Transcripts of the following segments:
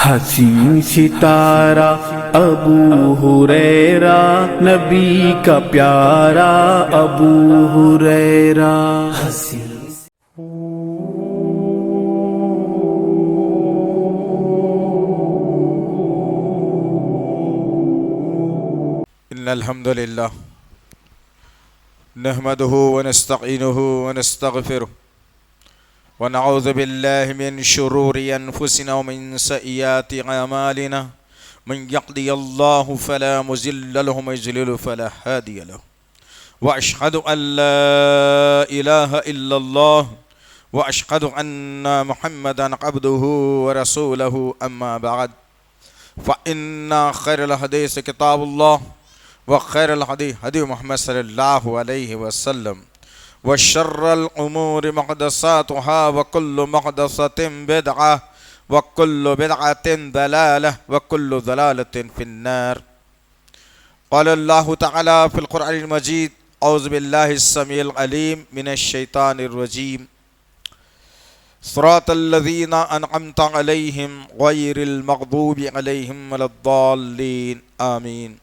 حسین ستارہ ابو ہریرہ، نبی کا پیارا ابو ہریرہ۔ ان الحمد للہ نحمده ونستعینه ونستغفره ونعوذ باللہ من شرور انفسنا ومن سیئات اعمالنا من یهده اللہ فلا مضل له ومن یضلل فلا هادی له واشهد ان لا الہ الا اللہ واشهد ان محمدا عبده ورسوله اما بعد فان خیر الحدیث کتاب اللہ وخیر الہدی ہدی محمد صلی اللہ علیہ وسلم وشر الامور محدثاتها وكل محدثة بدعة وكل بدعة ضلالة وكل ضلالة في النار۔ قال الله تعالى في القرآن المجيد اعوذ بالله السميع العليم من الشيطان الرجيم صراط الذين أنعمت عليهم غير المغضوب عليهم ولا الضالين آمين۔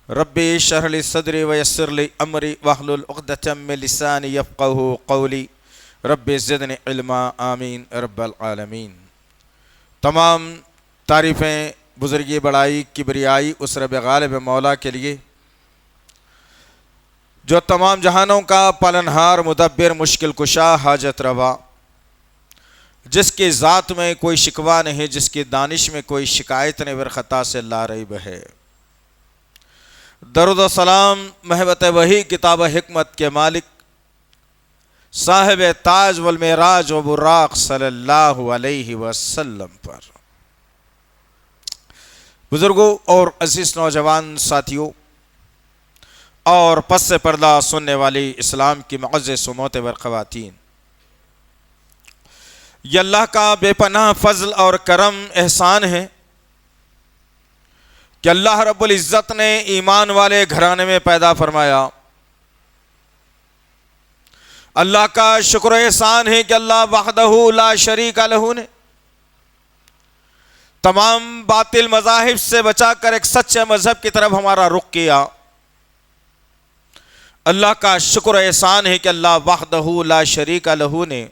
ربی اشرح لی صدری ویسر لی امری واحلل عقدۃ من لسانی یفقہوا قولی ربی زدنی علما آمین رب العالمین۔ تمام تعریفیں بزرگی بڑائی کبریائی اس رب غالب مولا کے لیے جو تمام جہانوں کا پالنہار مدبر مشکل کشا حاجت روا، جس کی ذات میں کوئی شکوہ نہیں، جس کی دانش میں کوئی شکایت نہیں، ور خطا سے لا ریب ہے۔ درود و سلام محبت وحی کتاب حکمت کے مالک صاحب تاج والمعراج و براق صلی اللہ علیہ وسلم پر۔ بزرگوں اور عزیز نوجوان ساتھیوں اور پس سے پردہ سننے والی اسلام کی معزز و معتبر خواتین، یہ اللہ کا بے پناہ فضل اور کرم احسان ہے کہ اللہ رب العزت نے ایمان والے گھرانے میں پیدا فرمایا۔ اللہ کا شکر و احسان ہے کہ اللہ وحدہ لا شریک لہ نے تمام باطل مذاہب سے بچا کر ایک سچے مذہب کی طرف ہمارا رخ کیا۔ اللہ کا شکر و احسان ہے کہ اللہ وحدہ لا شریک لہ نے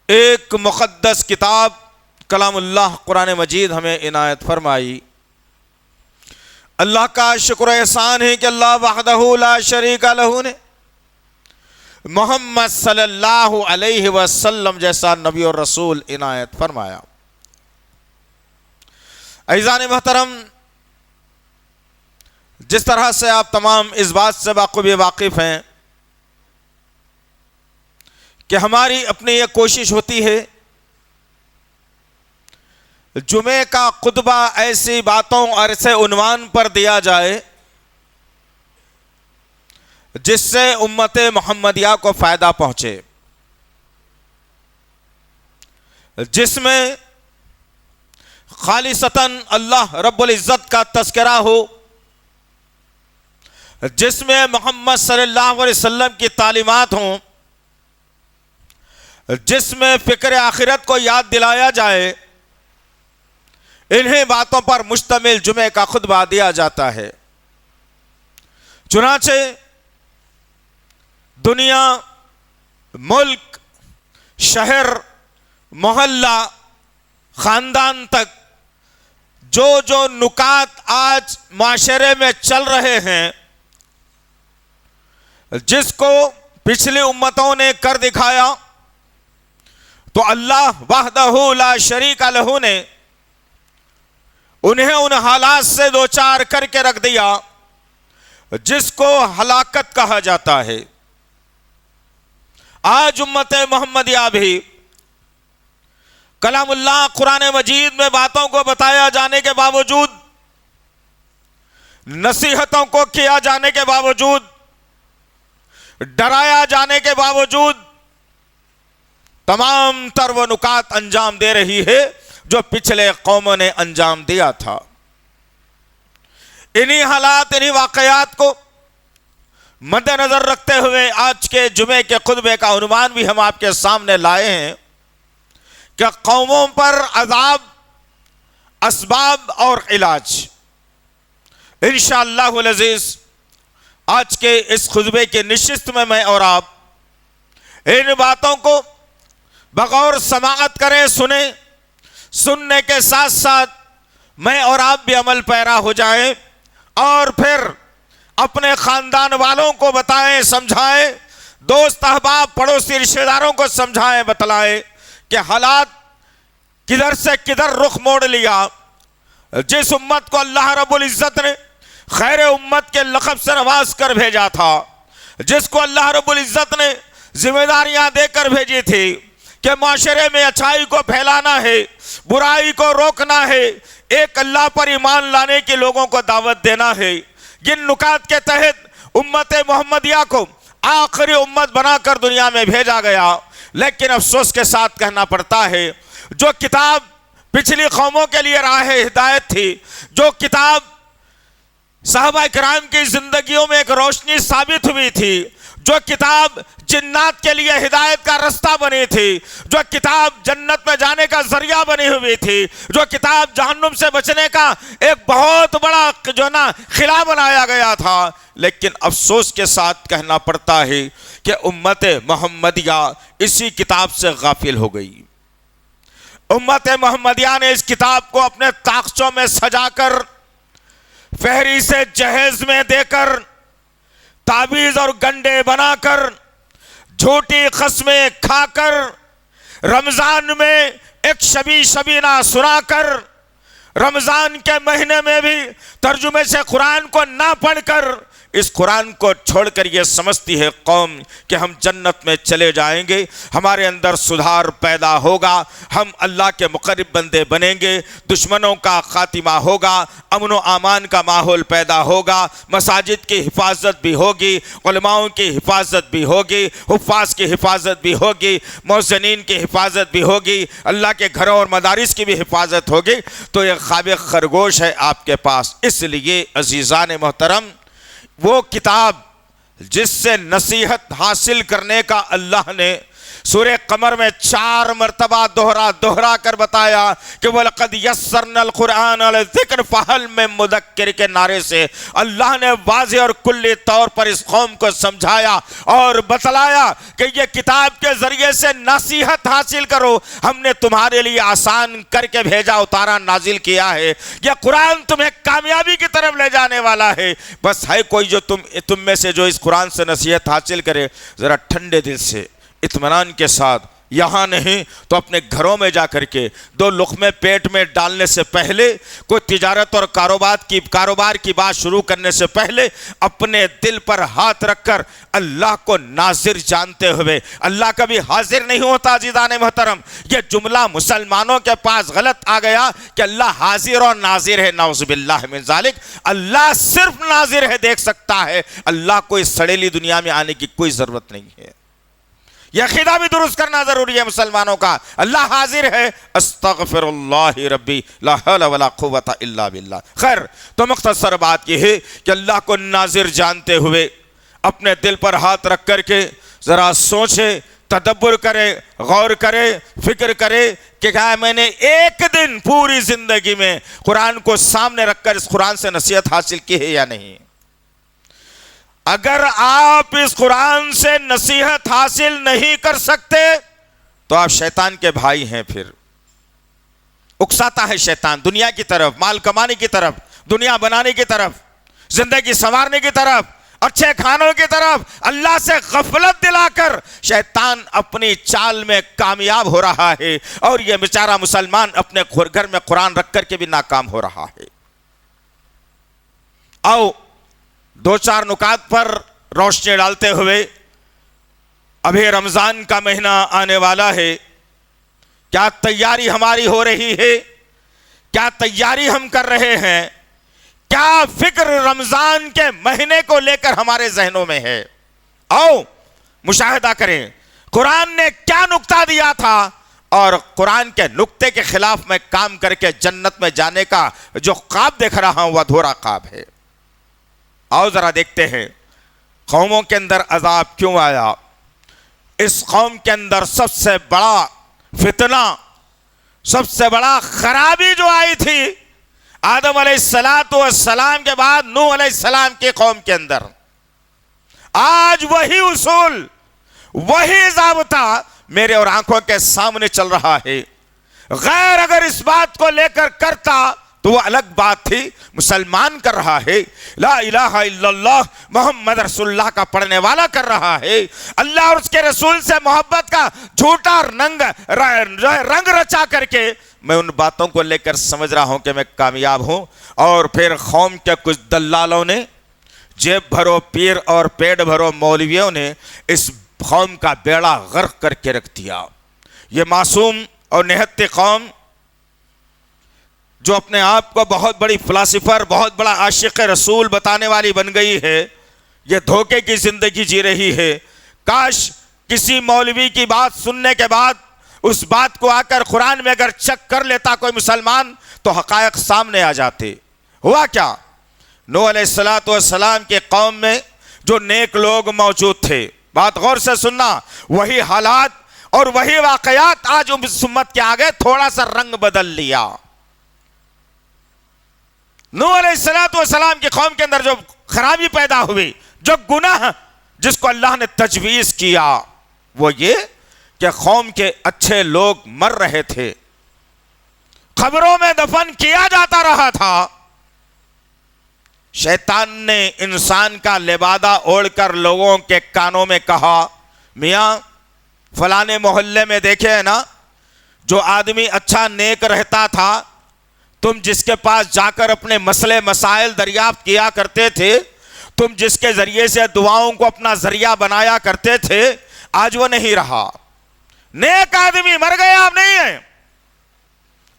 ایک مقدس کتاب کلام اللہ قرآن مجید ہمیں عنایت فرمائی۔ اللہ کا شکر و احسان ہے کہ اللہ وحدہ لا شریک لہ نے محمد صلی اللہ علیہ وسلم جیسا نبی اور رسول عنایت فرمایا۔ عزیزان محترم، جس طرح سے آپ تمام اس بات سے بخوبی واقف ہیں کہ ہماری اپنی یہ کوشش ہوتی ہے جمعے کا خطبہ ایسی باتوں اور ایسے عنوان پر دیا جائے جس سے امت محمدیہ کو فائدہ پہنچے، جس میں خالصتاً اللہ رب العزت کا تذکرہ ہو، جس میں محمد صلی اللہ علیہ وسلم کی تعلیمات ہوں، جس میں فکر آخرت کو یاد دلایا جائے، انہیں باتوں پر مشتمل جمعے کا خطبہ دیا جاتا ہے۔ چنانچہ دنیا، ملک، شہر، محلہ، خاندان تک جو جو نکات آج معاشرے میں چل رہے ہیں، جس کو پچھلی امتوں نے کر دکھایا، تو اللہ وحدہ لا شریک لہ نے انہیں ان حالات سے دوچار کر کے رکھ دیا جس کو ہلاکت کہا جاتا ہے۔ آج امت محمدیہ بھی کلام اللہ قرآن مجید میں باتوں کو بتایا جانے کے باوجود، نصیحتوں کو کیا جانے کے باوجود، ڈرایا جانے کے باوجود تمام تر وہ نکات انجام دے رہی ہے جو پچھلے قوموں نے انجام دیا تھا۔ انہی حالات، انہی واقعات کو مد نظر رکھتے ہوئے آج کے جمعے کے خطبے کا عنوان بھی ہم آپ کے سامنے لائے ہیں کہ قوموں پر عذاب اسباب اور علاج۔ انشاءاللہ العزیز آج کے اس خطبے کے نشست میں اور آپ ان باتوں کو بغور سماعت کریں، سنیں، سننے کے ساتھ ساتھ میں اور آپ بھی عمل پیرا ہو جائیں اور پھر اپنے خاندان والوں کو بتائیں، سمجھائیں، دوست احباب پڑوسی رشتہ داروں کو سمجھائیں، بتلائیں کہ حالات کدھر سے کدھر رخ موڑ لیا۔ جس امت کو اللہ رب العزت نے خیر امت کے لقب سے نواز کر بھیجا تھا، جس کو اللہ رب العزت نے ذمہ داریاں دے کر بھیجی تھی کہ معاشرے میں اچھائی کو پھیلانا ہے، برائی کو روکنا ہے، ایک اللہ پر ایمان لانے کے لوگوں کو دعوت دینا ہے، جن نکات کے تحت امت محمدیہ کو آخری امت بنا کر دنیا میں بھیجا گیا، لیکن افسوس کے ساتھ کہنا پڑتا ہے جو کتاب پچھلی قوموں کے لیے راہ ہدایت تھی، جو کتاب صحابہ کرام کی زندگیوں میں ایک روشنی ثابت ہوئی تھی، جو کتاب جنات کے لیے ہدایت کا رستہ بنی تھی، جو کتاب جنت میں جانے کا ذریعہ بنی ہوئی تھی، جو کتاب جہنم سے بچنے کا ایک بہت بڑا خلا بنایا گیا تھا، لیکن افسوس کے ساتھ کہنا پڑتا ہے کہ امت محمدیہ اسی کتاب سے غافل ہو گئی۔ امت محمدیہ نے اس کتاب کو اپنے طاقچوں میں سجا کر، فہرست جہیز میں دے کر، تعویذ اور گنڈے بنا کر، جھوٹی قسمیں کھا کر، رمضان میں ایک شبینہ سنا کر، رمضان کے مہینے میں بھی ترجمے سے قرآن کو نہ پڑھ کر، اس قرآن کو چھوڑ کر یہ سمجھتی ہے قوم کہ ہم جنت میں چلے جائیں گے، ہمارے اندر سدھار پیدا ہوگا، ہم اللہ کے مقرب بندے بنیں گے، دشمنوں کا خاتمہ ہوگا، امن و امان کا ماحول پیدا ہوگا، مساجد کی حفاظت بھی ہوگی، علماؤں کی حفاظت بھی ہوگی، حفاظ کی حفاظت بھی ہوگی، محسنین کی حفاظت بھی ہوگی، اللہ کے گھروں اور مدارس کی بھی حفاظت ہوگی۔ تو یہ خواب خرگوش ہے آپ کے پاس۔ اس لیے عزیزان محترم، وہ کتاب جس سے نصیحت حاصل کرنے کا اللہ نے سورہ قمر میں 4 مرتبہ دوہرا کر بتایا کہ وَلَقَدْ يَسَّرْنَا الْقُرْآنَ لِلذِّكْرِ فَهَلْ مِن مُدَّكِّرٍ کے نعرے سے اللہ نے واضح اور کلی طور پر اس قوم کو سمجھایا اور بتلایا کہ یہ کتاب کے ذریعے سے نصیحت حاصل کرو، ہم نے تمہارے لیے آسان کر کے بھیجا، اتارا، نازل کیا ہے، یہ قرآن تمہیں کامیابی کی طرف لے جانے والا ہے۔ بس ہے کوئی جو تم میں سے جو اس قرآن سے نصیحت حاصل کرے، ذرا ٹھنڈے دل سے، اطمینان کے ساتھ، یہاں نہیں تو اپنے گھروں میں جا کر کے 2 لقمے پیٹ میں ڈالنے سے پہلے، کوئی تجارت اور کاروبار کی بات شروع کرنے سے پہلے اپنے دل پر ہاتھ رکھ کر اللہ کو ناظر جانتے ہوئے، اللہ کبھی حاضر نہیں ہوتا۔ عزیزان محترم، یہ جملہ مسلمانوں کے پاس غلط آ گیا کہ اللہ حاضر اور ناظر ہے، نعوذ باللہ من ذالک۔ اللہ صرف ناظر ہے، دیکھ سکتا ہے، اللہ کو اس سڑیلی دنیا میں آنے کی کوئی ضرورت نہیں ہے۔ یہ عقیدہ بھی درست کرنا ضروری ہے مسلمانوں کا، اللہ حاضر ہے۔ استغفر اللہ ربی لا حول ولا قوت الا باللہ۔ خیر، تو مختصر بات یہ ہے کہ اللہ کو ناظر جانتے ہوئے اپنے دل پر ہاتھ رکھ کر کے ذرا سوچے، تدبر کرے، غور کرے، فکر کرے کہ کیا میں نے ایک دن پوری زندگی میں قرآن کو سامنے رکھ کر اس قرآن سے نصیحت حاصل کی ہے یا نہیں۔ اگر آپ اس قرآن سے نصیحت حاصل نہیں کر سکتے تو آپ شیطان کے بھائی ہیں۔ پھر اکساتا ہے شیطان دنیا کی طرف، مال کمانے کی طرف، دنیا بنانے کی طرف، زندگی سنوارنے کی طرف، اچھے کھانوں کی طرف، اللہ سے غفلت دلا کر شیطان اپنی چال میں کامیاب ہو رہا ہے، اور یہ بیچارہ مسلمان اپنے گھر میں قرآن رکھ کر کے بھی ناکام ہو رہا ہے۔ آؤ 2-4 نکات پر روشنی ڈالتے ہوئے، ابھی رمضان کا مہینہ آنے والا ہے، کیا تیاری ہماری ہو رہی ہے؟ کیا تیاری ہم کر رہے ہیں؟ کیا فکر رمضان کے مہینے کو لے کر ہمارے ذہنوں میں ہے؟ آؤ مشاہدہ کریں قرآن نے کیا نکتہ دیا تھا، اور قرآن کے نکتے کے خلاف میں کام کر کے جنت میں جانے کا جو خواب دیکھ رہا ہوں وہ ادھورا خواب ہے۔ آؤ ذرا دیکھتے ہیں قوموں کے اندر عذاب کیوں آیا۔ اس قوم کے اندر سب سے بڑا فتنہ سب سے بڑا خرابی جو آئی تھی آدم علیہ السلام کے بعد نوح علیہ السلام کی قوم کے اندر، آج وہی اصول، وہی ضابطہ میرے اور آنکھوں کے سامنے چل رہا ہے۔ غیر اگر اس بات کو لے کر کرتا تو وہ الگ بات تھی، مسلمان کر رہا ہے، لا الہ الا اللہ محمد رسول اللہ کا پڑھنے والا کر رہا ہے، اللہ اور اس کے رسول سے محبت کا جھوٹا رنگ رچا کر کے میں ان باتوں کو لے کر سمجھ رہا ہوں کہ میں کامیاب ہوں، اور پھر قوم کے کچھ دلالوں نے، جیب بھرو پیر اور پیٹ بھرو مولویوں نے اس قوم کا بیڑا غرق کر کے رکھ دیا۔ یہ معصوم اور نہتی قوم جو اپنے آپ کو بہت بڑی فلاسفر، بہت بڑا عاشق رسول بتانے والی بن گئی ہے، یہ دھوکے کی زندگی جی رہی ہے۔ کاش کسی مولوی کی بات سننے کے بعد اس بات کو آ کر قرآن میں اگر چیک کر لیتا کوئی مسلمان تو حقائق سامنے آ جاتے۔ ہوا کیا؟ نوح علیہ السلام کے قوم میں جو نیک لوگ موجود تھے، بات غور سے سننا، وہی حالات اور وہی واقعات آج اس امت کے آگے تھوڑا سا رنگ بدل لیا۔ نوح علیہ السلام کی قوم کے اندر جو خرابی پیدا ہوئی، جو گناہ جس کو اللہ نے تجویز کیا، وہ یہ کہ قوم کے اچھے لوگ مر رہے تھے، قبروں میں دفن کیا جاتا رہا تھا۔ شیطان نے انسان کا لبادہ اوڑھ کر لوگوں کے کانوں میں کہا، میاں فلانے محلے میں دیکھے نا، جو آدمی اچھا نیک رہتا تھا، تم جس کے پاس جا کر اپنے مسئلے مسائل دریافت کیا کرتے تھے، تم جس کے ذریعے سے دعاؤں کو اپنا ذریعہ بنایا کرتے تھے، آج وہ نہیں رہا، نیک آدمی مر گیا، اب نہیں ہے۔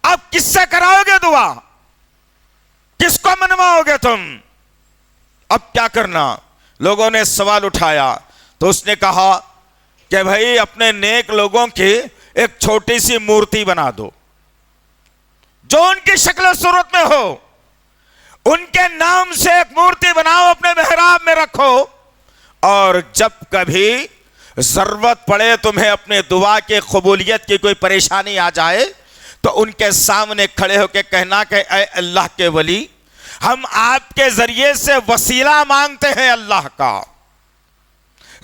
اب کس سے کراؤ گے دعا؟ کس کو منواؤ گے تم؟ اب کیا کرنا؟ لوگوں نے سوال اٹھایا تو اس نے کہا کہ بھائی اپنے نیک لوگوں کی ایک چھوٹی سی مورتی بنا دو، جو ان کی شکل و صورت میں ہو، ان کے نام سے ایک مورتی بناؤ، اپنے محراب میں رکھو، اور جب کبھی ضرورت پڑے تمہیں اپنے دعا کی قبولیت کی کوئی پریشانی آ جائے تو ان کے سامنے کھڑے ہو کے کہنا کہ اے اللہ کے ولی، ہم آپ کے ذریعے سے وسیلہ مانگتے ہیں، اللہ کا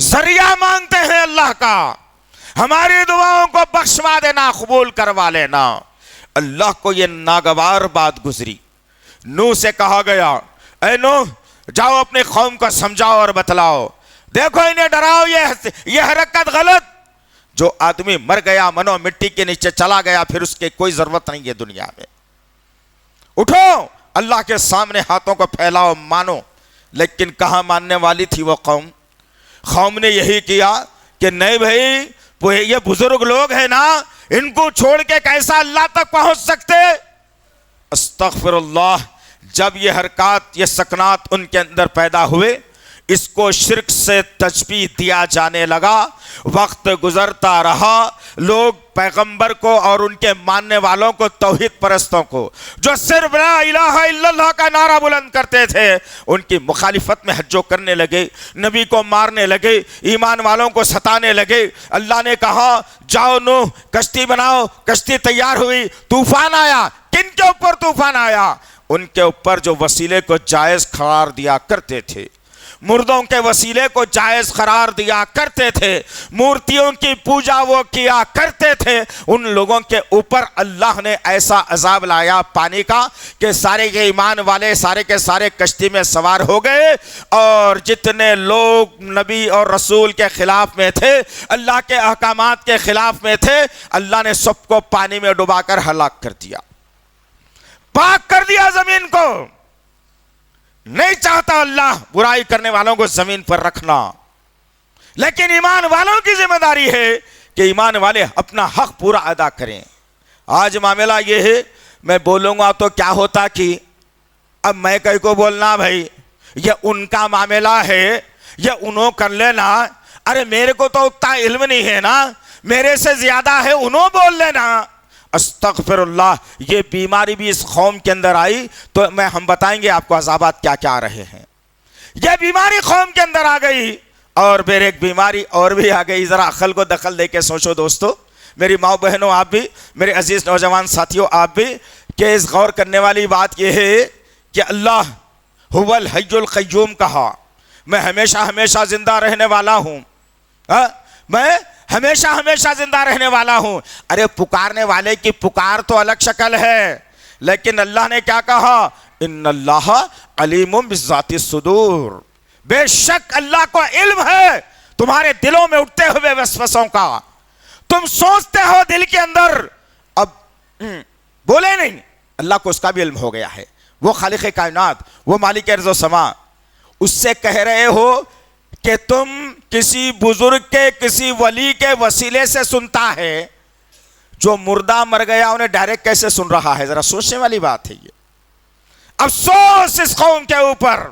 ذریعہ مانگتے ہیں، اللہ کا، ہماری دعاؤں کو بخشوا دینا، قبول کروا لینا۔ اللہ کو یہ ناگوار بات گزری۔ نوح سے کہا گیا، اے نوح جاؤ اپنی قوم کو سمجھاؤ اور بتلاؤ، دیکھو انہیں ڈراؤ، یہ حرکت غلط، جو آدمی مر گیا منو مٹی کے نیچے چلا گیا، پھر اس کی کوئی ضرورت نہیں ہے دنیا میں، اٹھو اللہ کے سامنے ہاتھوں کو پھیلاؤ، مانو۔ لیکن کہاں ماننے والی تھی وہ قوم؟ قوم نے یہی کیا کہ نہیں بھائی یہ بزرگ لوگ ہیں نا، ان کو چھوڑ کے کیسا اللہ تک پہنچ سکتے؟ استغفر اللہ۔ جب یہ حرکات، یہ سکنات ان کے اندر پیدا ہوئے، اس کو شرک سے تشبیہ دیا جانے لگا، وقت گزرتا رہا، لوگ پیغمبر کو اور ان کے ماننے والوں کو، توحید پرستوں کو جو صرف لا الہ الا اللہ کا نعرہ بلند کرتے تھے، ان کی مخالفت میں ہجو کرنے لگے، نبی کو مارنے لگے، ایمان والوں کو ستانے لگے۔ اللہ نے کہا جاؤ نوح کشتی بناؤ، کشتی تیار ہوئی، طوفان آیا۔ کن کے اوپر طوفان آیا؟ ان کے اوپر جو وسیلے کو جائز قرار دیا کرتے تھے، مردوں کے وسیلے کو جائز قرار دیا کرتے تھے، مورتیوں کی پوجا وہ کیا کرتے تھے، ان لوگوں کے اوپر اللہ نے ایسا عذاب لایا پانی کا کہ سارے کے ایمان والے سارے کے سارے کشتی میں سوار ہو گئے، اور جتنے لوگ نبی اور رسول کے خلاف میں تھے، اللہ کے احکامات کے خلاف میں تھے، اللہ نے سب کو پانی میں ڈبا کر ہلاک کر دیا، پاک کر دیا زمین کو۔ نہیں چاہتا اللہ برائی کرنے والوں کو زمین پر رکھنا، لیکن ایمان والوں کی ذمہ داری ہے کہ ایمان والے اپنا حق پورا ادا کریں۔ آج معاملہ یہ ہے، میں بولوں گا تو کیا ہوتا کہ اب میں کہیں کو بولنا بھائی یہ ان کا معاملہ ہے، یہ انہوں کر لینا، ارے میرے کو تو اتنا علم نہیں ہے نا، میرے سے زیادہ ہے، انہوں بول لینا۔ استغفر اللہ۔ یہ بیماری بھی اس قوم کے اندر آئی تو ہم بتائیں گے آپ کو عذابات کیا کیا آ رہے ہیں۔ یہ بیماری قوم کے اندر آ گئی، اور پھر ایک بیماری اور بھی آ گئی، ذرا عقل کو دخل دے کے سوچو دوستو۔ میری ماں بہنوں آپ بھی، میرے عزیز نوجوان ساتھیوں آپ بھی، کہ اس غور کرنے والی بات یہ ہے کہ اللہ هو الحی القیوم کہا، میں ہمیشہ ہمیشہ زندہ رہنے والا ہوں، میں ہمیشہ ہمیشہ زندہ رہنے والا ہوں۔ ارے پکارنے والے کی پکار تو الگ شکل ہے، لیکن اللہ نے کیا کہا؟ ان اللہ علیم بذات الصدور، بے شک اللہ کو علم ہے تمہارے دلوں میں اٹھتے ہوئے وسوسوں کا، تم سوچتے ہو دل کے اندر، اب بولے نہیں، اللہ کو اس کا بھی علم ہو گیا ہے۔ وہ خالق کائنات، وہ مالک ارض و سما، اس سے کہہ رہے ہو کہ تم کسی بزرگ کے، کسی ولی کے وسیلے سے سنتا ہے، جو مردہ مر گیا انہیں ڈائریکٹ کیسے سن رہا ہے؟ ذرا سوچنے والی بات ہے یہ۔ افسوس اس قوم کے اوپر،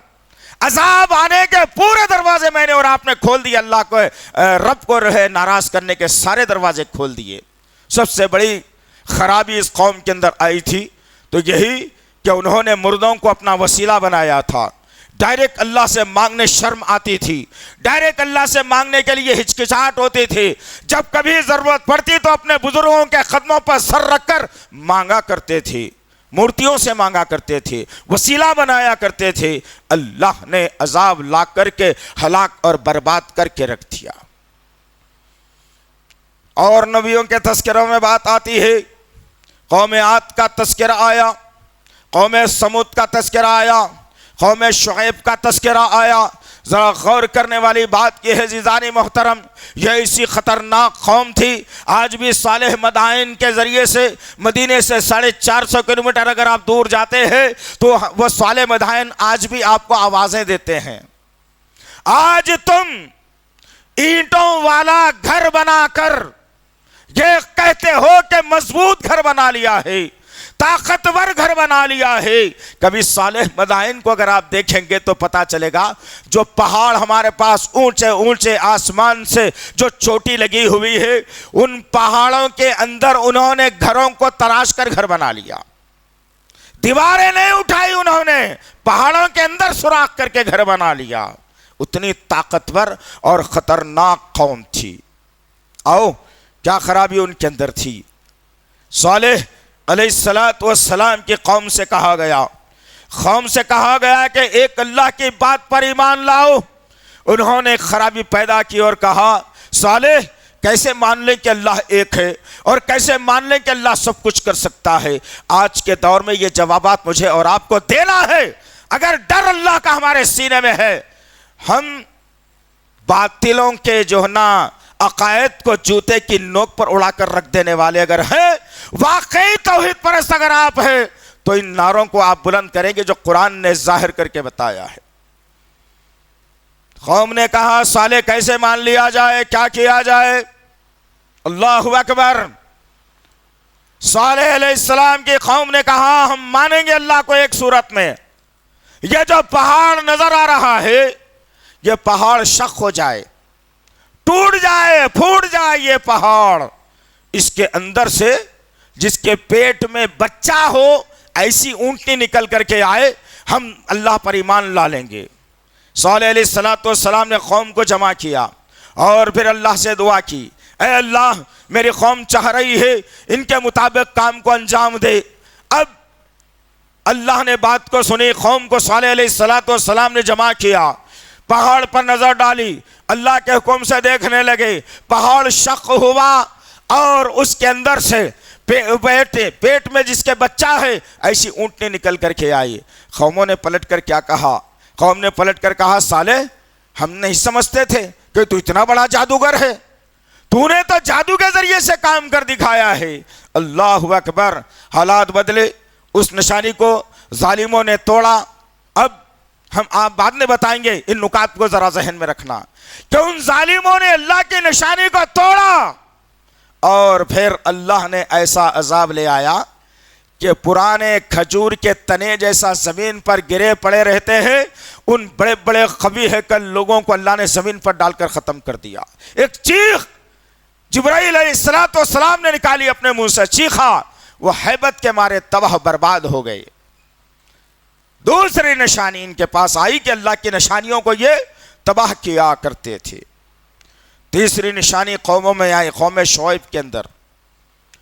عذاب آنے کے پورے دروازے میں نے اور آپ نے کھول دیے، اللہ کو رب کو رہے ناراض کرنے کے سارے دروازے کھول دیے۔ سب سے بڑی خرابی اس قوم کے اندر آئی تھی تو یہی کہ انہوں نے مردوں کو اپنا وسیلہ بنایا تھا، ڈائریکٹ اللہ سے مانگنے شرم آتی تھی، ڈائریکٹ اللہ سے مانگنے کے لیے ہچکچاہٹ ہوتی تھی، جب کبھی ضرورت پڑتی تو اپنے بزرگوں کے قدموں پر سر رکھ کر مانگا کرتے تھے، مورتیوں سے مانگا کرتے تھے، وسیلہ بنایا کرتے تھے۔ اللہ نے عذاب لا کر کے ہلاک اور برباد کر کے رکھ دیا۔ اور نبیوں کے تذکروں میں بات آتی ہے، قوم عاد کا تذکرہ آیا، قوم سمود کا تذکرہ آیا، قوم شعیب کا تذکرہ آیا۔ ذرا غور کرنے والی بات یہ ہے عزیزان محترم، یہ اسی خطرناک قوم تھی۔ آج بھی صالح مدائن کے ذریعے سے مدینے سے 450 کلومیٹر اگر آپ دور جاتے ہیں تو وہ صالح مدائن آج بھی آپ کو آوازیں دیتے ہیں۔ آج تم اینٹوں والا گھر بنا کر یہ کہتے ہو کہ مضبوط گھر بنا لیا ہے، طاقتور گھر بنا لیا ہے۔ کبھی صالح مدائن کو اگر آپ دیکھیں گے تو پتا چلے گا، جو پہاڑ ہمارے پاس اونچے اونچے آسمان سے جو چوٹی لگی ہوئی ہے، ان پہاڑوں کے اندر انہوں نے گھروں کو تراش کر گھر بنا لیا، دیواریں نہیں اٹھائی، انہوں نے پہاڑوں کے اندر سوراخ کر کے گھر بنا لیا۔ اتنی طاقتور اور خطرناک قوم تھی۔ آؤ کیا خرابی ان کے اندر تھی۔ صالح علیہ السلام کی قوم سے کہا گیا کہ ایک اللہ کی بات پر ایمان لاؤ۔ انہوں نے خرابی پیدا کی اور کہا، صالح کیسے مان لیں کہ اللہ ایک ہے، اور کیسے مان لیں کہ اللہ سب کچھ کر سکتا ہے؟ آج کے دور میں یہ جوابات مجھے اور آپ کو دینا ہے۔ اگر ڈر اللہ کا ہمارے سینے میں ہے، ہم باطلوں کے جو نا عقائد کو جوتے کی نوک پر اڑا کر رکھ دینے والے اگر ہیں، واقعی توحید پرست اگر آپ ہیں، تو ان نعروں کو آپ بلند کریں گے جو قرآن نے ظاہر کر کے بتایا ہے۔ قوم نے کہا، صالح کیسے مان لیا جائے، کیا کیا جائے؟ اللہ اکبر۔ صالح علیہ السلام کی قوم نے کہا، ہم مانیں گے اللہ کو ایک صورت میں، یہ جو پہاڑ نظر آ رہا ہے یہ پہاڑ شق ہو جائے، ٹوٹ جائے، پھوٹ جائے یہ پہاڑ، اس کے اندر سے جس کے پیٹ میں بچہ ہو ایسی اونٹنی نکل کر کے آئے، ہم اللہ پر ایمان لا لیں گے۔ صالح علیہ السلام نے قوم کو جمع کیا اور پھر اللہ سے دعا کی، اے اللہ میری قوم چاہ رہی ہے ان کے مطابق کام کو انجام دے۔ اب اللہ نے بات کو سنی، قوم کو صالح علیہ السلام نے جمع کیا، پہاڑ پر نظر ڈالی، اللہ کے حکم سے دیکھنے لگے، پہاڑ شق ہوا اور اس کے اندر سے پیٹ میں جس کے بچہ ہے ایسی اونٹنی نکل کر کے آئی۔ قوموں نے پلٹ کر کیا کہا؟ قوم نے پلٹ کر کہا، صالح ہم نہیں سمجھتے تھے کہ تو اتنا بڑا جادوگر ہے، تو نے تو جادو کے ذریعے سے کام کر دکھایا ہے۔ اللہ اکبر۔ حالات بدلے، اس نشانی کو ظالموں نے توڑا۔ اب ہم آپ بعد میں بتائیں گے، ان نکات کو ذرا ذہن میں رکھنا کہ ان ظالموں نے اللہ کی نشانی کو توڑا اور پھر اللہ نے ایسا عذاب لے آیا کہ پرانے کھجور کے تنے جیسا زمین پر گرے پڑے رہتے ہیں، ان بڑے بڑے قوی ہیکل لوگوں کو اللہ نے زمین پر ڈال کر ختم کر دیا۔ ایک چیخ جبرائیل علیہ السلام نے نکالی اپنے منہ سے، چیخا، وہ ہیبت کے مارے تباہ برباد ہو گئے۔ دوسری نشانی ان کے پاس آئی کہ اللہ کی نشانیوں کو یہ تباہ کیا کرتے تھے۔ تیسری نشانی قوموں میں آئی، قوم شعیب کے اندر۔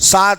7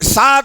7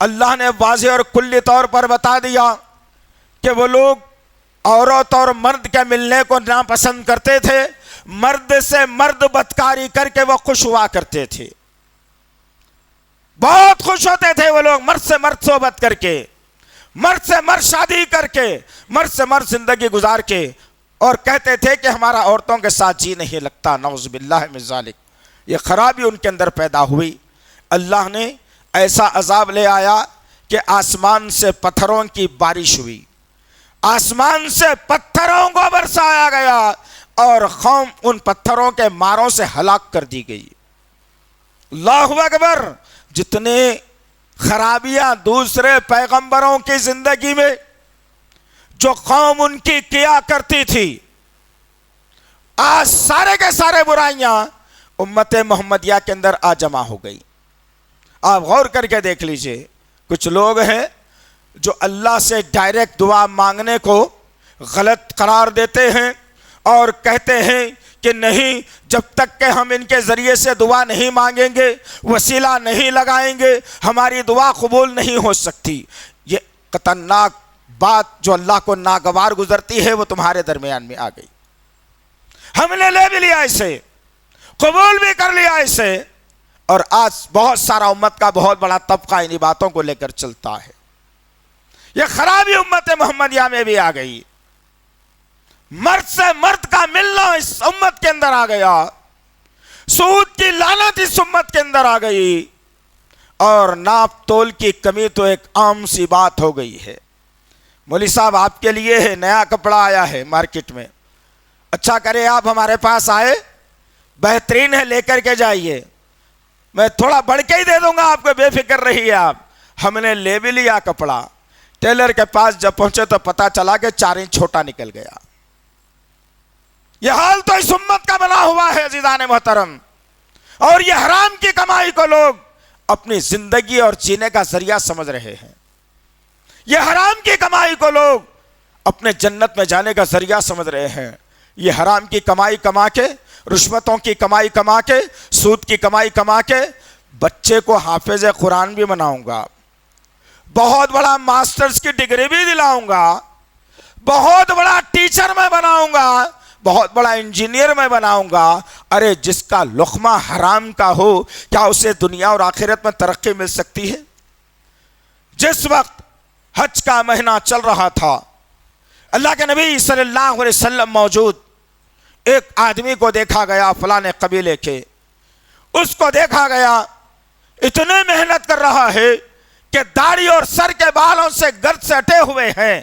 اللہ نے واضح اور کلی طور پر بتا دیا کہ وہ لوگ عورت اور مرد کے ملنے کو ناپسند کرتے تھے، مرد سے مرد بدکاری کر کے وہ خوش ہوا کرتے تھے، بہت خوش ہوتے تھے وہ لوگ مرد سے مرد صحبت کر کے، مرد سے مرد شادی کر کے، مرد سے مرد زندگی گزار کے، اور کہتے تھے کہ ہمارا عورتوں کے ساتھ جی نہیں لگتا، نعوذ باللہ من ذالک۔ یہ خرابی ان کے اندر پیدا ہوئی، اللہ نے ایسا عذاب لے آیا کہ آسمان سے پتھروں کی بارش ہوئی، آسمان سے پتھروں کو برسایا گیا اور قوم ان پتھروں کے ماروں سے ہلاک کر دی گئی۔ اللہ اکبر! جتنے خرابیاں دوسرے پیغمبروں کی زندگی میں جو قوم ان کی کیا کرتی تھی، آج سارے کے سارے برائیاں امت محمدیہ کے اندر آ جمع ہو گئی۔ آپ غور کر کے دیکھ لیجئے، کچھ لوگ ہیں جو اللہ سے ڈائریکٹ دعا مانگنے کو غلط قرار دیتے ہیں اور کہتے ہیں کہ نہیں، جب تک کہ ہم ان کے ذریعے سے دعا نہیں مانگیں گے، وسیلہ نہیں لگائیں گے، ہماری دعا قبول نہیں ہو سکتی۔ یہ خطرناک بات جو اللہ کو ناگوار گزرتی ہے وہ تمہارے درمیان میں آ گئی۔ ہم نے لے بھی لیا اسے، قبول بھی کر لیا اسے، اور آج بہت سارا امت کا بہت بڑا طبقہ انہی باتوں کو لے کر چلتا ہے۔ یہ خرابی امت محمدیہ میں بھی آ گئی، مرد سے مرد کا ملنا اس امت کے اندر آ گیا، سود کی لعنت اس امت کے اندر آ گئی، اور ناپ تول کی کمی تو ایک عام سی بات ہو گئی ہے۔ مولوی صاحب آپ کے لیے ہے، نیا کپڑا آیا ہے مارکیٹ میں، اچھا کرے آپ ہمارے پاس آئے، بہترین ہے، لے کر کے جائیے، میں تھوڑا بڑھ کے ہی دے دوں گا آپ کو، بے فکر رہیے آپ۔ ہم نے لے بھی لیا کپڑا، ٹیلر کے پاس جب پہنچے تو پتا چلا کہ 4 انچ چھوٹا نکل گیا۔ یہ حال تو اس امت کا بنا ہوا ہے عزیزان محترم، اور یہ حرام کی کمائی کو لوگ اپنی زندگی اور جینے کا ذریعہ سمجھ رہے ہیں، یہ حرام کی کمائی کو لوگ اپنے جنت میں جانے کا ذریعہ سمجھ رہے ہیں۔ یہ حرام کی کمائی کما کے، رشوتوں کی کمائی کما کے، سود کی کمائی کما کے بچے کو حافظ قرآن بھی بناؤں گا، بہت بڑا ماسٹرز کی ڈگری بھی دلاؤں گا، بہت بڑا ٹیچر میں بناؤں گا، بہت بڑا انجینئر میں بناؤں گا۔ ارے جس کا لقمہ حرام کا ہو، کیا اسے دنیا اور آخرت میں ترقی مل سکتی ہے؟ جس وقت حج کا مہینہ چل رہا تھا، اللہ کے نبی صلی اللہ علیہ وسلم موجود، ایک آدمی کو دیکھا گیا فلاں قبیلے کے، اس کو دیکھا گیا اتنے محنت کر رہا ہے کہ داڑھی اور سر کے بالوں سے گرد سے اٹے ہوئے ہیں،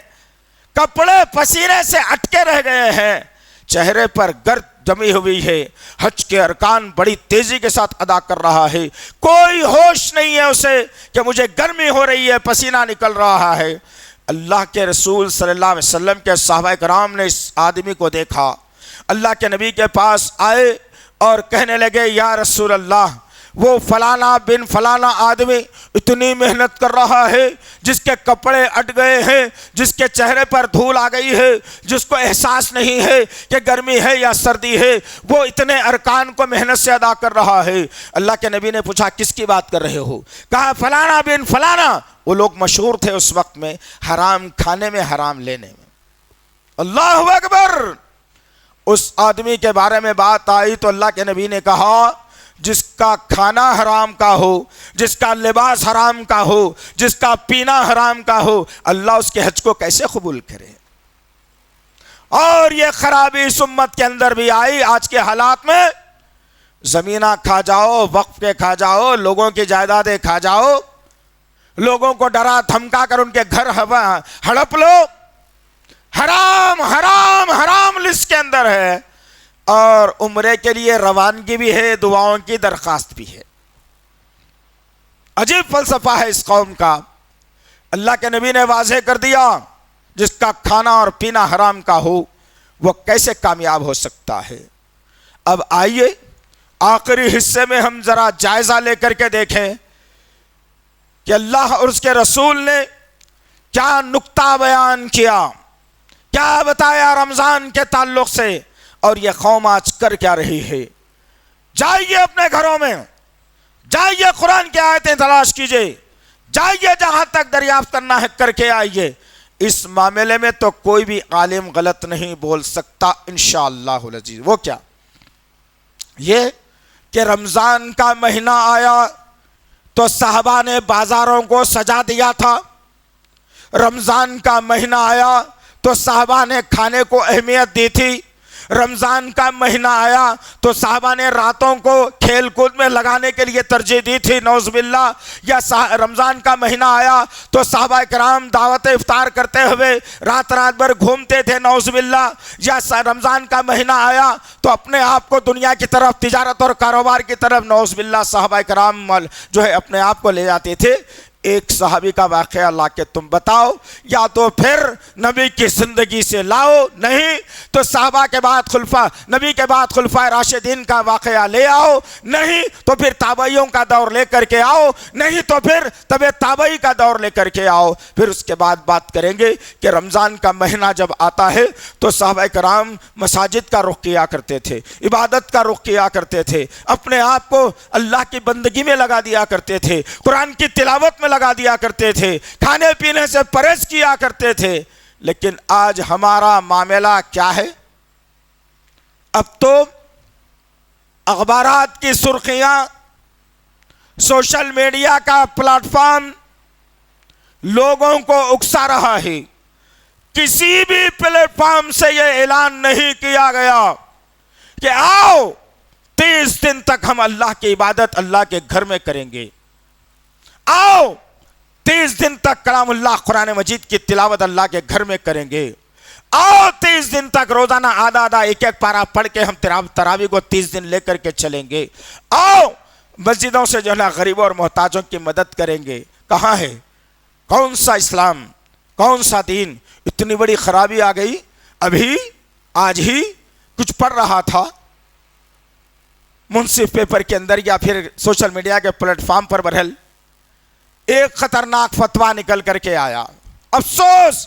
کپڑے پسینے سے اٹکے رہ گئے ہیں، چہرے پر گرد جمی ہوئی ہے، حج کے ارکان بڑی تیزی کے ساتھ ادا کر رہا ہے، کوئی ہوش نہیں ہے اسے کہ مجھے گرمی ہو رہی ہے، پسینہ نکل رہا ہے۔ اللہ کے رسول صلی اللہ علیہ وسلم کے صحابہ کرام نے اس آدمی کو دیکھا، اللہ کے نبی کے پاس آئے اور کہنے لگے یا رسول اللہ، وہ فلانا بن فلانا آدمی اتنی محنت کر رہا ہے، جس کے کپڑے اٹ گئے ہیں، جس کے چہرے پر دھول آ گئی ہے، جس کو احساس نہیں ہے کہ گرمی ہے یا سردی ہے، وہ اتنے ارکان کو محنت سے ادا کر رہا ہے۔ اللہ کے نبی نے پوچھا کس کی بات کر رہے ہو؟ کہا فلانا بن فلانا۔ وہ لوگ مشہور تھے اس وقت میں حرام کھانے میں، حرام لینے میں۔ اللہ اکبر! اس آدمی کے بارے میں بات آئی تو اللہ کے نبی نے کہا جس کا کھانا حرام کا ہو، جس کا لباس حرام کا ہو، جس کا پینا حرام کا ہو، اللہ اس کے حج کو کیسے قبول کرے؟ اور یہ خرابی اس امت کے اندر بھی آئی۔ آج کے حالات میں زمینہ کھا جاؤ، وقف کے کھا جاؤ، لوگوں کی جائیدادیں کھا جاؤ، لوگوں کو ڈرا دھمکا کر ان کے گھر ہڑپ لو، حرام حرام حرام لسٹ کے اندر ہے، اور عمرے کے لیے روانگی بھی ہے، دعاؤں کی درخواست بھی ہے۔ عجیب فلسفہ ہے اس قوم کا۔ اللہ کے نبی نے واضح کر دیا جس کا کھانا اور پینا حرام کا ہو وہ کیسے کامیاب ہو سکتا ہے۔ اب آئیے آخری حصے میں ہم ذرا جائزہ لے کر کے دیکھیں کہ اللہ اور اس کے رسول نے کیا نکتہ بیان کیا، کیا بتایا رمضان کے تعلق سے، اور یہ قوم آج کر کیا رہی ہے۔ جائیے اپنے گھروں میں، جائیے قرآن کی آیتیں تلاش کیجئے، جائیے جہاں تک دریافت کرنا ہے کر کے آئیے. اس معاملے میں تو کوئی بھی عالم غلط نہیں بول سکتا انشاءاللہ العزیز. وہ کیا؟ یہ کہ رمضان کا مہینہ آیا تو صحابہ نے بازاروں کو سجا دیا تھا. رمضان کا مہینہ آیا تو صحابہ نے کھانے کو اہمیت دی تھی. رمضان کا مہینہ آیا تو صحابہ نے راتوں کو کھیل کود میں لگانے کے لیے ترجیح دی تھی نعوذ باللہ. یا رمضان کا مہینہ آیا تو صحابہ کرام دعوت افطار کرتے ہوئے رات بھر گھومتے تھے نعوذ باللہ. یا رمضان کا مہینہ آیا تو اپنے آپ کو دنیا کی طرف تجارت اور کاروبار کی طرف نعوذ باللہ صحابہ کرام جو ہے اپنے آپ کو لے جاتے تھے. ایک صحابی کا واقعہ لا کے تم بتاؤ، یا تو پھر نبی کی زندگی سے لاؤ، نہیں تو صحابہ کے بعد نبی کے بعد خلفائے راشدین کا واقعہ لے آؤ، نہیں تو پھر تابعیوں کا دور لے کر کے آؤ، نہیں تو پھر طبع تابعی کا دور لے کر کے آؤ. پھر اس کے بعد بات کریں گے کہ رمضان کا مہینہ جب آتا ہے تو صحابہ کرام مساجد کا رخ کیا کرتے تھے، عبادت کا رخ کیا کرتے تھے، اپنے آپ کو اللہ کی بندگی میں لگا دیا کرتے تھے، قرآن کی تلاوت میں لگا دیا کرتے تھے، کھانے پینے سے پرہیز کیا کرتے تھے. لیکن آج ہمارا معاملہ کیا ہے؟ اب تو اخبارات کی سرخیاں، سوشل میڈیا کا پلیٹ فارم لوگوں کو اکسا رہا ہے. کسی بھی پلیٹ فارم سے یہ اعلان نہیں کیا گیا کہ آؤ 30 دن تک ہم اللہ کی عبادت اللہ کے گھر میں کریں گے، آؤ 30 دن تک کلام اللہ قرآن مجید کی تلاوت اللہ کے گھر میں کریں گے، آؤ 30 دن تک روزانہ آدھا ایک پارہ پڑھ کے ہم تراویح کو 30 دن لے کر کے چلیں گے، آؤ مسجدوں سے جو ہے غریبوں اور محتاجوں کی مدد کریں گے. کہاں ہے؟ کون سا اسلام، کون سا دین؟ اتنی بڑی خرابی آ گئی. ابھی آج ہی کچھ پڑھ رہا تھا منصف پیپر کے اندر یا پھر سوشل میڈیا کے پلیٹ فارم پر، برحال ایک خطرناک فتویٰ نکل کر کے آیا. افسوس،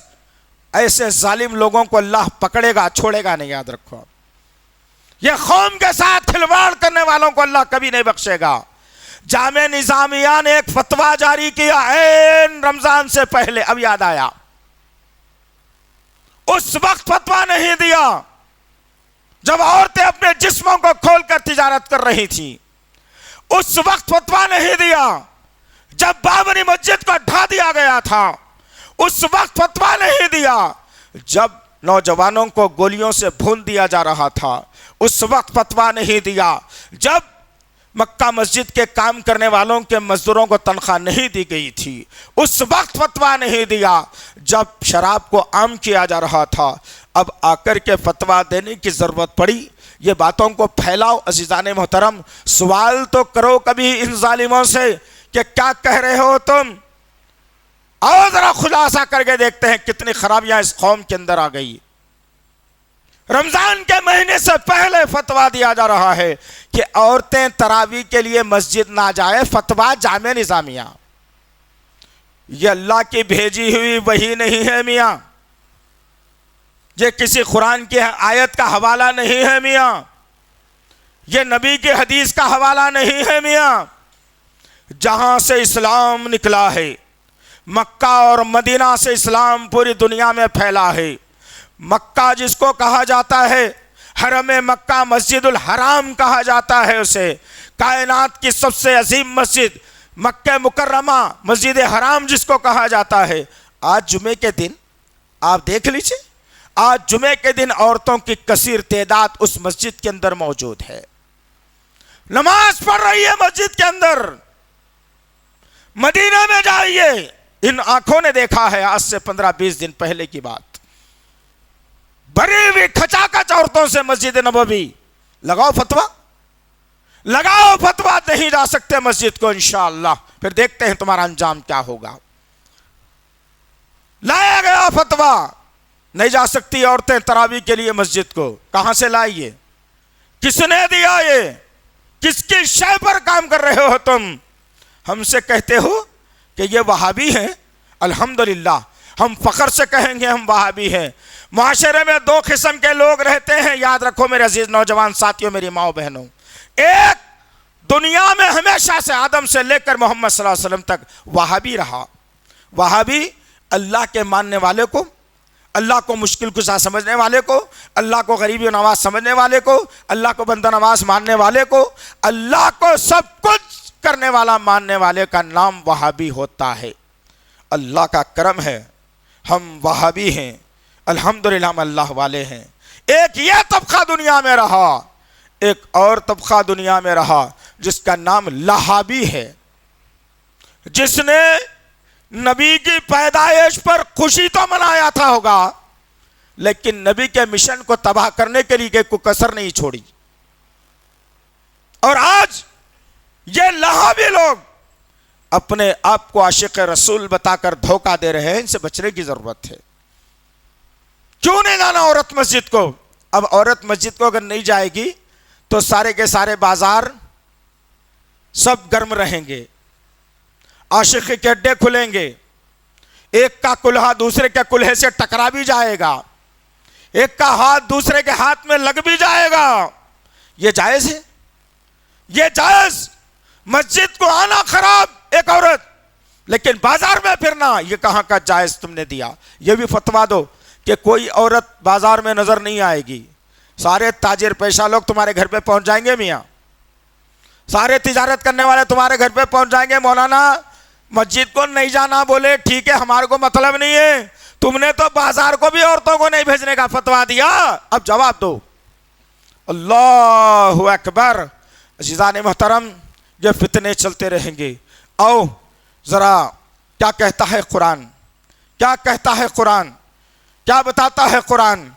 ایسے ظالم لوگوں کو اللہ پکڑے گا، چھوڑے گا نہیں، یاد رکھو. یہ قوم کے ساتھ کھلواڑ کرنے والوں کو اللہ کبھی نہیں بخشے گا. جامعہ نظامیہ نے ایک فتویٰ جاری کیا عین رمضان سے پہلے، اب یاد آیا. اس وقت فتویٰ نہیں دیا جب عورتیں اپنے جسموں کو کھول کر تجارت کر رہی تھی. اس وقت فتویٰ نہیں دیا جب بابری مسجد کو ڈھا دیا گیا تھا. اس وقت فتویٰ نہیں دیا جب نوجوانوں کو گولیوں سے بھون دیا جا رہا تھا. اس وقت فتویٰ نہیں دیا جب مکہ مسجد کے کام کرنے والوں کے مزدوروں کو تنخواہ نہیں دی گئی تھی. اس وقت فتویٰ نہیں دیا جب شراب کو عام کیا جا رہا تھا. اب آ کر کے فتویٰ دینے کی ضرورت پڑی. یہ باتوں کو پھیلاؤ. عزیزان محترم، سوال تو کرو کبھی ان ظالموں سے کہ کیا کہہ رہے ہو تم؟ اور ذرا خلاصہ کر کے دیکھتے ہیں کتنی خرابیاں اس قوم کے اندر آ گئی. رمضان کے مہینے سے پہلے فتویٰ دیا جا رہا ہے کہ عورتیں تراویح کے لیے مسجد نہ جائے. فتویٰ جامعہ نظامیہ. یہ اللہ کی بھیجی ہوئی وحی نہیں ہے میاں، یہ کسی قرآن کی آیت کا حوالہ نہیں ہے میاں، یہ نبی کی حدیث کا حوالہ نہیں ہے میاں. جہاں سے اسلام نکلا ہے، مکہ اور مدینہ سے اسلام پوری دنیا میں پھیلا ہے. مکہ جس کو کہا جاتا ہے، حرم مکہ، مسجد الحرام کہا جاتا ہے اسے، کائنات کی سب سے عظیم مسجد مکہ مکرمہ، مسجد حرام جس کو کہا جاتا ہے. آج جمعے کے دن آپ دیکھ لیجئے، آج جمعے کے دن عورتوں کی کثیر تعداد اس مسجد کے اندر موجود ہے، نماز پڑھ رہی ہے مسجد کے اندر. مدینہ میں جائیے، ان آنکھوں نے دیکھا ہے آج سے 15-20 دن پہلے کی بات، بھری ہوئی کھچا کچ عورتوں سے مسجد نبوی. لگاؤ فتویٰ، لگاؤ فتویٰ. نہیں جا سکتے مسجد کو انشاءاللہ، پھر دیکھتے ہیں تمہارا انجام کیا ہوگا. لایا گیا فتویٰ، نہیں جا سکتی عورتیں تراویح کے لیے مسجد کو. کہاں سے لائیے؟ کس نے دیا؟ یہ کس کی شے پر کام کر رہے ہو تم؟ ہم سے کہتے ہو کہ یہ وہابی ہیں. الحمدللہ ہم فخر سے کہیں گے ہم وہابی ہیں. معاشرے میں 2 قسم کے لوگ رہتے ہیں، یاد رکھو میرے عزیز نوجوان ساتھیوں، میری ماؤں بہنوں. ایک دنیا میں ہمیشہ سے آدم سے لے کر محمد صلی اللہ علیہ وسلم تک وہابی رہا. وہابی اللہ کے ماننے والے کو، اللہ کو مشکل کشا سمجھنے والے کو، اللہ کو غریب و نواز سمجھنے والے کو، اللہ کو بندہ نواز ماننے والے کو، اللہ کو سب کچھ کرنے والا ماننے والے کا نام وہابی ہوتا ہے. اللہ کا کرم ہے ہم وہابی ہیں، الحمدللہ ہم اللہ والے ہیں. ایک یہ طبقہ دنیا میں رہا، ایک اور طبقہ دنیا میں رہا جس کا نام لہابی ہے، جس نے نبی کی پیدائش پر خوشی تو منایا تھا ہوگا، لیکن نبی کے مشن کو تباہ کرنے کے لیے کوئی کسر نہیں چھوڑی. اور آج یہ لہابی لوگ اپنے آپ کو عاشق رسول بتا کر دھوکہ دے رہے ہیں. ان سے بچنے کی ضرورت ہے. کیوں نہیں جانا عورت مسجد کو؟ اب عورت مسجد کو اگر نہیں جائے گی تو سارے کے سارے بازار سب گرم رہیں گے، عاشقی کے اڈے کھلیں گے، ایک کا کلہا دوسرے کے کلہے سے ٹکرا بھی جائے گا، ایک کا ہاتھ دوسرے کے ہاتھ میں لگ بھی جائے گا. یہ جائز ہے؟ یہ جائز؟ مسجد کو آنا خراب ایک عورت، لیکن بازار میں پھرنا یہ کہاں کا جائز تم نے دیا؟ یہ بھی فتویٰ دو کہ کوئی عورت بازار میں نظر نہیں آئے گی. سارے تاجر پیشہ لوگ تمہارے گھر پہ پہنچ جائیں گے میاں، سارے تجارت کرنے والے تمہارے گھر پہ پہنچ جائیں گے. مولانا مسجد کو نہیں جانا بولے ٹھیک ہے، ہمارے کو مطلب نہیں ہے، تم نے تو بازار کو بھی عورتوں کو نہیں بھیجنے کا فتویٰ دیا، اب جواب دو. اللہ اکبر. عزیزان محترم، یہ فتنے چلتے رہیں گے. آؤ ذرا کیا کہتا ہے قرآن، کیا کہتا ہے قرآن، کیا بتاتا ہے قرآن،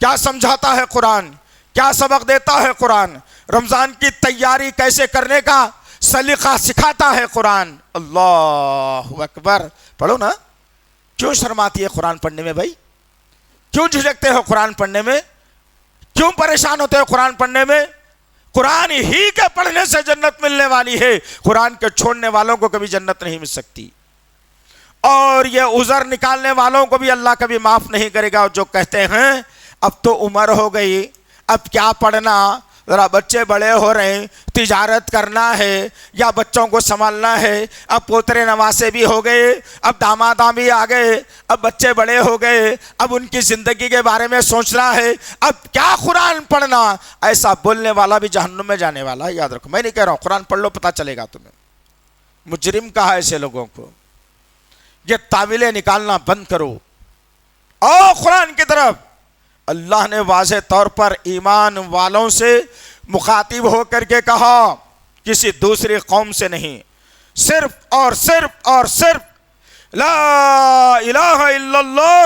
کیا سمجھاتا ہے قرآن، کیا سبق دیتا ہے قرآن. رمضان کی تیاری کیسے کرنے کا سلیقہ سکھاتا ہے قرآن. اللہ اکبر. پڑھو نا. کیوں شرماتی ہے قرآن پڑھنے میں بھائی؟ کیوں جھجکتے ہو قرآن پڑھنے میں؟ کیوں پریشان ہوتے ہو قرآن پڑھنے میں؟ قرآن ہی کے پڑھنے سے جنت ملنے والی ہے، قرآن کے چھوڑنے والوں کو کبھی جنت نہیں مل سکتی. اور یہ عذر نکالنے والوں کو بھی اللہ کبھی معاف نہیں کرے گا. جو کہتے ہیں اب تو عمر ہو گئی، اب کیا پڑھنا، ذرا بچے بڑے ہو رہے ہیں، تجارت کرنا ہے یا بچوں کو سنبھالنا ہے، اب پوترے نواسے بھی ہو گئے، اب داماداں بھی آ گئے، اب بچے بڑے ہو گئے، اب ان کی زندگی کے بارے میں سوچنا ہے، اب کیا قرآن پڑھنا. ایسا بولنے والا بھی جہنم میں جانے والا ہے. یاد رکھو، میں نہیں کہہ رہا ہوں، قرآن پڑھ لو پتہ چلے گا تمہیں. مجرم کہا ایسے لوگوں کو. یہ تعویلیں نکالنا بند کرو، آؤ قرآن کی طرف. اللہ نے واضح طور پر ایمان والوں سے مخاطب ہو کر کے کہا، کسی دوسری قوم سے نہیں، صرف اور صرف اور صرف لا الہ الا اللہ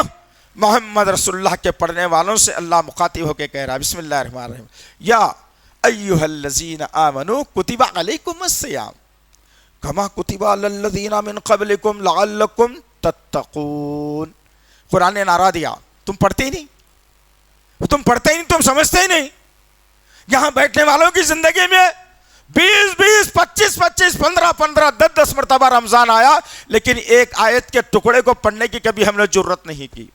محمد رسول اللہ کے پڑھنے والوں سے اللہ مخاطب ہو کے کہہ رہا. بسم اللہ الرحمن الرحیم. یا ایھا الذین آمنوا کتب علیکم الصیام کما کتب علی الذین من قبلکم لعلکم تتقون. قرآن نے نعرہ دیا، تم پڑھتے ہی نہیں، تم پڑھتے ہی نہیں، تم سمجھتے ہی نہیں. یہاں بیٹھنے والوں کی زندگی میں 20 25 15 10 مرتبہ رمضان آیا، لیکن ایک آیت کے ٹکڑے کو پڑھنے کی کبھی ہم نے جرت نہیں کی.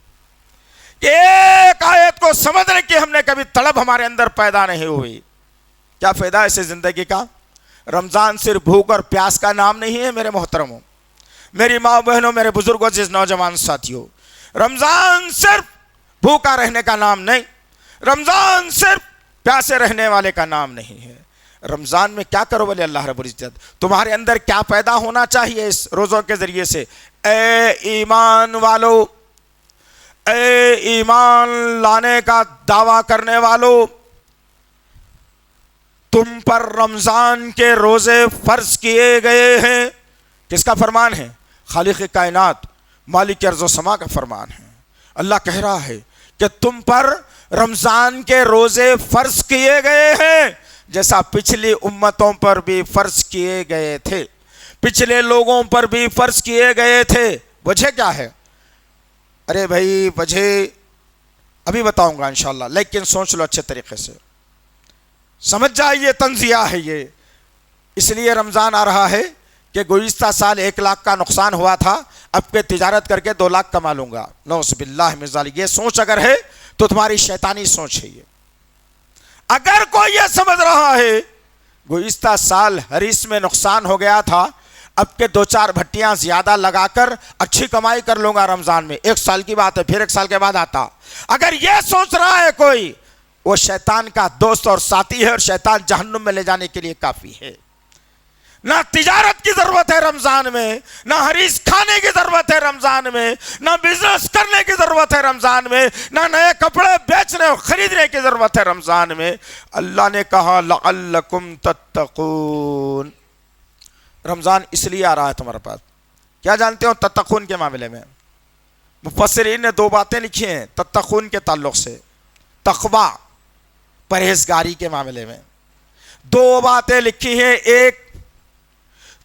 ایک آیت کو سمجھنے کی ہم نے کبھی طلب ہمارے اندر پیدا نہیں ہوئی. کیا فائدہ ایسے زندگی کا؟ رمضان صرف بھوک اور پیاس کا نام نہیں ہے میرے محترموں، میری ماں بہنوں، میرے بزرگوں، جس نوجوان ساتھیوں. رمضان صرف بھوکا رہنے کا نام نہیں، رمضان صرف پیاسے رہنے والے کا نام نہیں ہے. رمضان میں کیا کرو بولے اللہ رب العزت؟ تمہارے اندر کیا پیدا ہونا چاہیے اس روزوں کے ذریعے سے؟ اے ایمان والو، اے ایمان لانے کا دعویٰ کرنے والو، تم پر رمضان کے روزے فرض کیے گئے ہیں. کس کا فرمان ہے؟ خالق کائنات، مالک ارض و سما کا فرمان ہے. اللہ کہہ رہا ہے کہ تم پر رمضان کے روزے فرض کیے گئے ہیں، جیسا پچھلی امتوں پر بھی فرض کیے گئے تھے، پچھلے لوگوں پر بھی فرض کیے گئے تھے. وجہ کیا ہے؟ ارے بھائی وجہ ابھی بتاؤں گا انشاءاللہ، لیکن سوچ لو اچھے طریقے سے، سمجھ جائیے تنزیہ ہے یہ. اس لیے رمضان آ رہا ہے کہ گزشتہ سال 1 لاکھ کا نقصان ہوا تھا، اب کے تجارت کر کے 2 لاکھ کما لوں گا. نعوذ باللہ من ذالک. یہ سوچ اگر ہے تو تمہاری شیطانی سوچ ہے یہ. اگر کوئی یہ سمجھ رہا ہے گزشتہ سال حریص میں نقصان ہو گیا تھا، اب کے 2-4 بھٹیاں زیادہ لگا کر اچھی کمائی کر لوں گا رمضان میں، 1 سال کی بات ہے، پھر 1 سال کے بعد آتا۔ اگر یہ سوچ رہا ہے کوئی، وہ شیطان کا دوست اور ساتھی ہے، اور شیطان جہنم میں لے جانے کے لیے کافی ہے۔ نہ تجارت کی ضرورت ہے رمضان میں، نہ حریص کھانے کی ضرورت ہے رمضان میں، نہ بزنس کرنے کی ضرورت ہے رمضان میں، نہ نئے کپڑے بیچنے اور خریدنے کی ضرورت ہے رمضان میں۔ اللہ نے کہا لعلکم تتقون، رمضان اس لیے آ رہا ہے تمہارے پاس۔ کیا جانتے ہو تتقون کے معاملے میں؟ مفسرین نے 2 باتیں لکھی ہیں تتقون کے تعلق سے، تقوی پرہیزگاری کے معاملے میں 2 باتیں لکھی ہیں۔ ایک،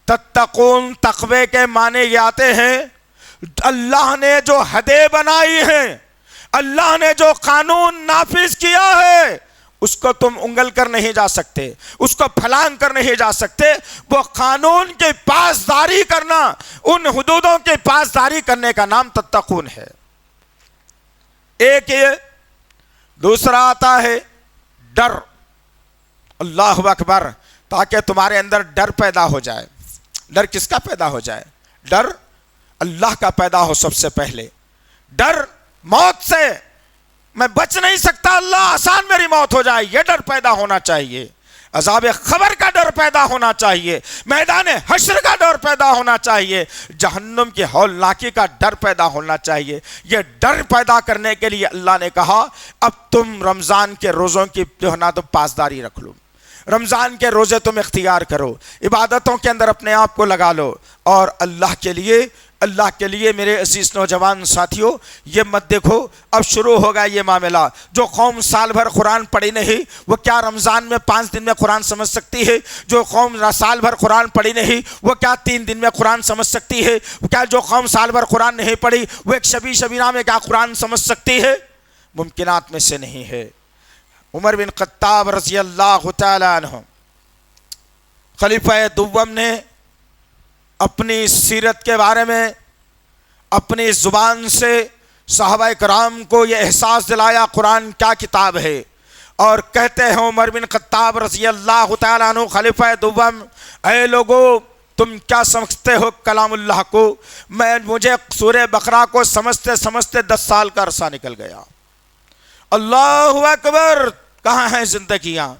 تتقون تقوی کے معنی یہ آتے ہیں اللہ نے جو حدیں بنائی ہیں، اللہ نے جو قانون نافذ کیا ہے، اس کو تم انگل کر نہیں جا سکتے، اس کو پھلانگ کر نہیں جا سکتے۔ وہ قانون کی پاسداری کرنا، ان حدودوں کی پاسداری کرنے کا نام تتقون ہے۔ ایک یہ، دوسرا آتا ہے ڈر، اللہ اکبر، تاکہ تمہارے اندر ڈر پیدا ہو جائے۔ ڈر کس کا پیدا ہو جائے؟ ڈر اللہ کا پیدا ہو سب سے پہلے۔ ڈر موت سے، میں بچ نہیں سکتا، اللہ آسان میری موت ہو جائے، یہ ڈر پیدا ہونا چاہیے۔ عذاب خبر کا ڈر پیدا ہونا چاہیے، میدان حشر کا ڈر پیدا ہونا چاہیے، جہنم کی ہولناکی کا ڈر پیدا ہونا چاہیے۔ یہ ڈر پیدا کرنے کے لیے اللہ نے کہا اب تم رمضان کے روزوں کی جو ہے نا تم پاسداری رکھ لو، رمضان کے روزے تم اختیار کرو، عبادتوں کے اندر اپنے آپ کو لگا لو، اور اللہ کے لیے میرے عزیز نوجوان ساتھیوں، یہ مت دیکھو اب شروع ہوگا یہ معاملہ۔ جو قوم سال بھر قرآن پڑھی نہیں، وہ کیا رمضان میں 5 دن میں قرآن سمجھ سکتی ہے؟ جو قوم سال بھر قرآن پڑھی نہیں، وہ کیا 3 دن میں قرآن سمجھ سکتی ہے؟ کیا جو قوم سال بھر قرآن نہیں پڑھی، وہ ایک شبینہ میں کیا قرآن سمجھ سکتی ہے؟ ممکنات میں سے نہیں ہے۔ عمر بن خطاب رضی اللہ تعالی عنہ، خلیفہ دوم نے اپنی سیرت کے بارے میں اپنی زبان سے صحابہ کرام کو یہ احساس دلایا قرآن کیا کتاب ہے، اور کہتے ہیں عمر بن خطاب رضی اللہ تعالیٰ عنہ خلیفہ دوم، اے لوگو تم کیا سمجھتے ہو کلام اللہ کو؟ مجھے سورہ بقرہ کو سمجھتے سمجھتے 10 سال کا عرصہ نکل گیا۔ اللہ اکبر، کہاں ہیں زندگیاں؟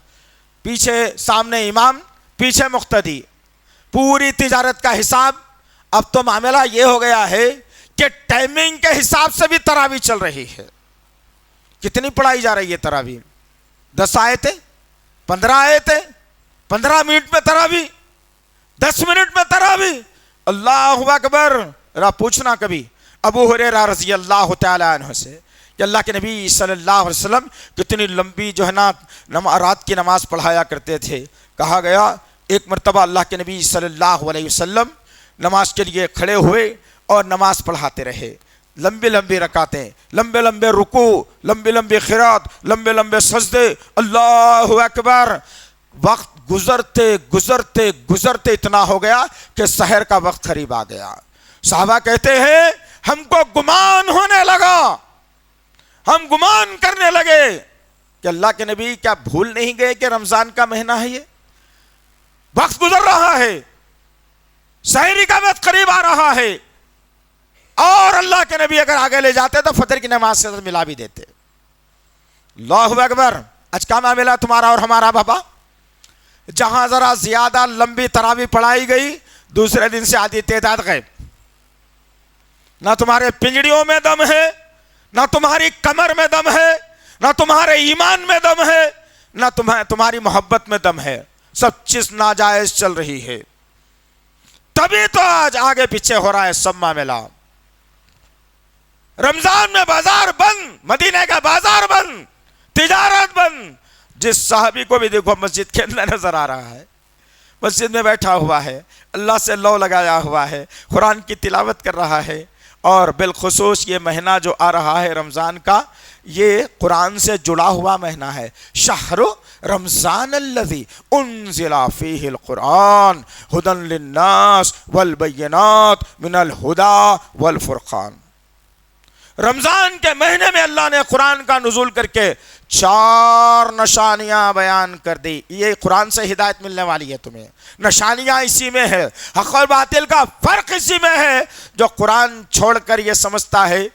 پیچھے سامنے امام، پیچھے مقتدی، پوری تجارت کا حساب۔ اب تو معاملہ یہ ہو گیا ہے کہ ٹائمنگ کے حساب سے بھی تراویح چل رہی ہے۔ کتنی پڑھائی جا رہی ہے تراویح؟ 10 آیتیں، 15 آیتیں، 15 منٹ میں تراویح، 10 منٹ میں تراویح۔ اللہ اکبر۔ ذرا پوچھنا کبھی ابو ہریرہ رضی اللہ تعالی عنہ سے کہ اللہ کے نبی صلی اللہ علیہ وسلم کتنی لمبی جو ہے نا رات کی نماز پڑھایا کرتے تھے۔ کہا گیا ایک مرتبہ اللہ کے نبی صلی اللہ علیہ وسلم نماز کے لیے کھڑے ہوئے اور نماز پڑھاتے رہے، لمبی لمبی رکعتیں، لمبے لمبے رکوع، لمبی لمبی قرات، لمبے لمبے سجدے۔ اللہ اکبر۔ وقت گزرتے گزرتے گزرتے اتنا ہو گیا کہ سحر کا وقت قریب آ گیا۔ صحابہ کہتے ہیں ہم کو گمان ہونے لگا، ہم گمان کرنے لگے کہ اللہ کے نبی کیا بھول نہیں گئے کہ رمضان کا مہینہ ہے؟ یہ وقت گزر رہا ہے، سحری کا وقت قریب آ رہا ہے، اور اللہ کے نبی اگر آگے لے جاتے تو فجر کی نماز سے ملا بھی دیتے۔ اللہ اکبر۔ آج کا معاملہ تمہارا اور ہمارا بابا، جہاں ذرا زیادہ لمبی تراویح پڑھائی گئی، دوسرے دن سے آدھی تعداد غائب۔ نہ تمہارے پنجڑیوں میں دم ہے، نہ تمہاری کمر میں دم ہے، نہ تمہارے ایمان میں دم ہے، نہ تمہاری محبت میں دم ہے، سب چیز ناجائز چل رہی ہے۔ تبھی تو آج آگے پیچھے ہو رہا ہے سب معاملہ۔ رمضان میں بازار بند، مدینے کا بازار بند، تجارت بند۔ جس صحابی کو بھی دیکھو مسجد کے اندر نظر آ رہا ہے، مسجد میں بیٹھا ہوا ہے، اللہ سے لو لگایا ہوا ہے، قرآن کی تلاوت کر رہا ہے، اور بالخصوص یہ مہینہ جو آ رہا ہے رمضان کا، یہ قرآن سے جڑا ہوا مہینہ ہے۔ شہر رمضان الذی انزل فیہ القرآن ھدی للناس والبینات من الہدی والفرقان۔ رمضان کے مہینے میں اللہ نے قرآن کا نزول کر کے 4 نشانیاں بیان کر دی. یہ قرآن سے ہدایت ملنے والی ہے تمہیں. نشانیاں اسی میں ہے. حق اور باطل کا فرق اسی میں ہے. جو قرآن چھوڑ کر یہ سمجھتا ہے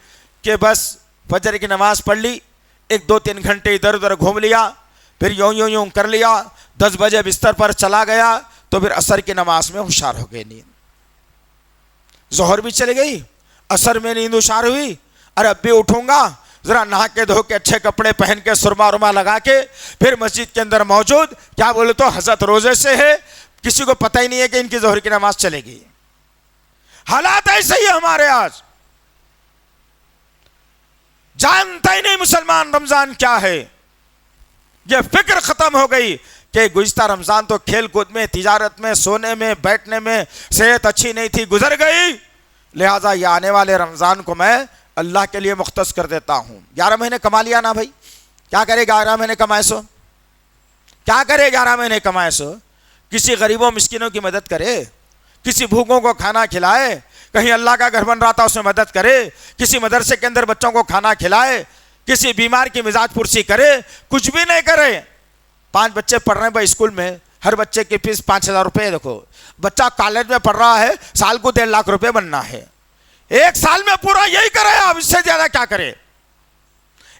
کہ بس فجر کی نماز پڑھ لی, 1-2-3 گھنٹے ادھر ادھر گھوم لیا, پھر یوں کر لیا, 10 بجے بستر پر چلا گیا, تو پھر عصر کی نماز میں ہوشیار ہو گئی نیند. ظہر بھی چلی گئی, عصر میں نیند ہوشیار ہوئی. ارے اب بھی اٹھوں گا, ذرا نہا کے دھو کے اچھے کپڑے پہن کے سرما ورما لگا کے پھر مسجد کے اندر موجود, کیا بولے تو حضرت روزے سے ہے, کسی کو پتہ ہی نہیں ہے کہ ان کی ظہر کی نماز چلے گی. حالات ایسے ہی ہمارے آج. جانتا ہی نہیں مسلمان رمضان کیا ہے. یہ فکر ختم ہو گئی کہ گزشتہ رمضان تو کھیل کود میں, تجارت میں, سونے میں, بیٹھنے میں صحت اچھی نہیں تھی, گزر گئی, لہٰذا یہ آنے والے رمضان کو میں اللہ کے لیے مختص کر دیتا ہوں. 11 مہینے کما لیا نا بھائی, کیا کرے 11 مہینے کمائے سو, کیا کرے 11 مہینے کمائے سو. کسی غریبوں مسکینوں کی مدد کرے, کسی بھوکوں کو کھانا کھلائے, کہیں اللہ کا گھر بن رہا تھا اس میں مدد کرے, کسی مدرسے کے اندر بچوں کو کھانا کھلائے, کسی بیمار کی مزاج پرسی کرے. کچھ بھی نہیں کرے. 5 بچے پڑھ رہے ہیں بھائی اسکول میں, ہر بچے کی فیس 5,000 روپے. دیکھو بچہ کالج میں پڑھ رہا ہے, سال کو 1.5 لاکھ روپے بننا ہے. 1 سال میں پورا یہی کرے, اب اس سے زیادہ کیا کرے.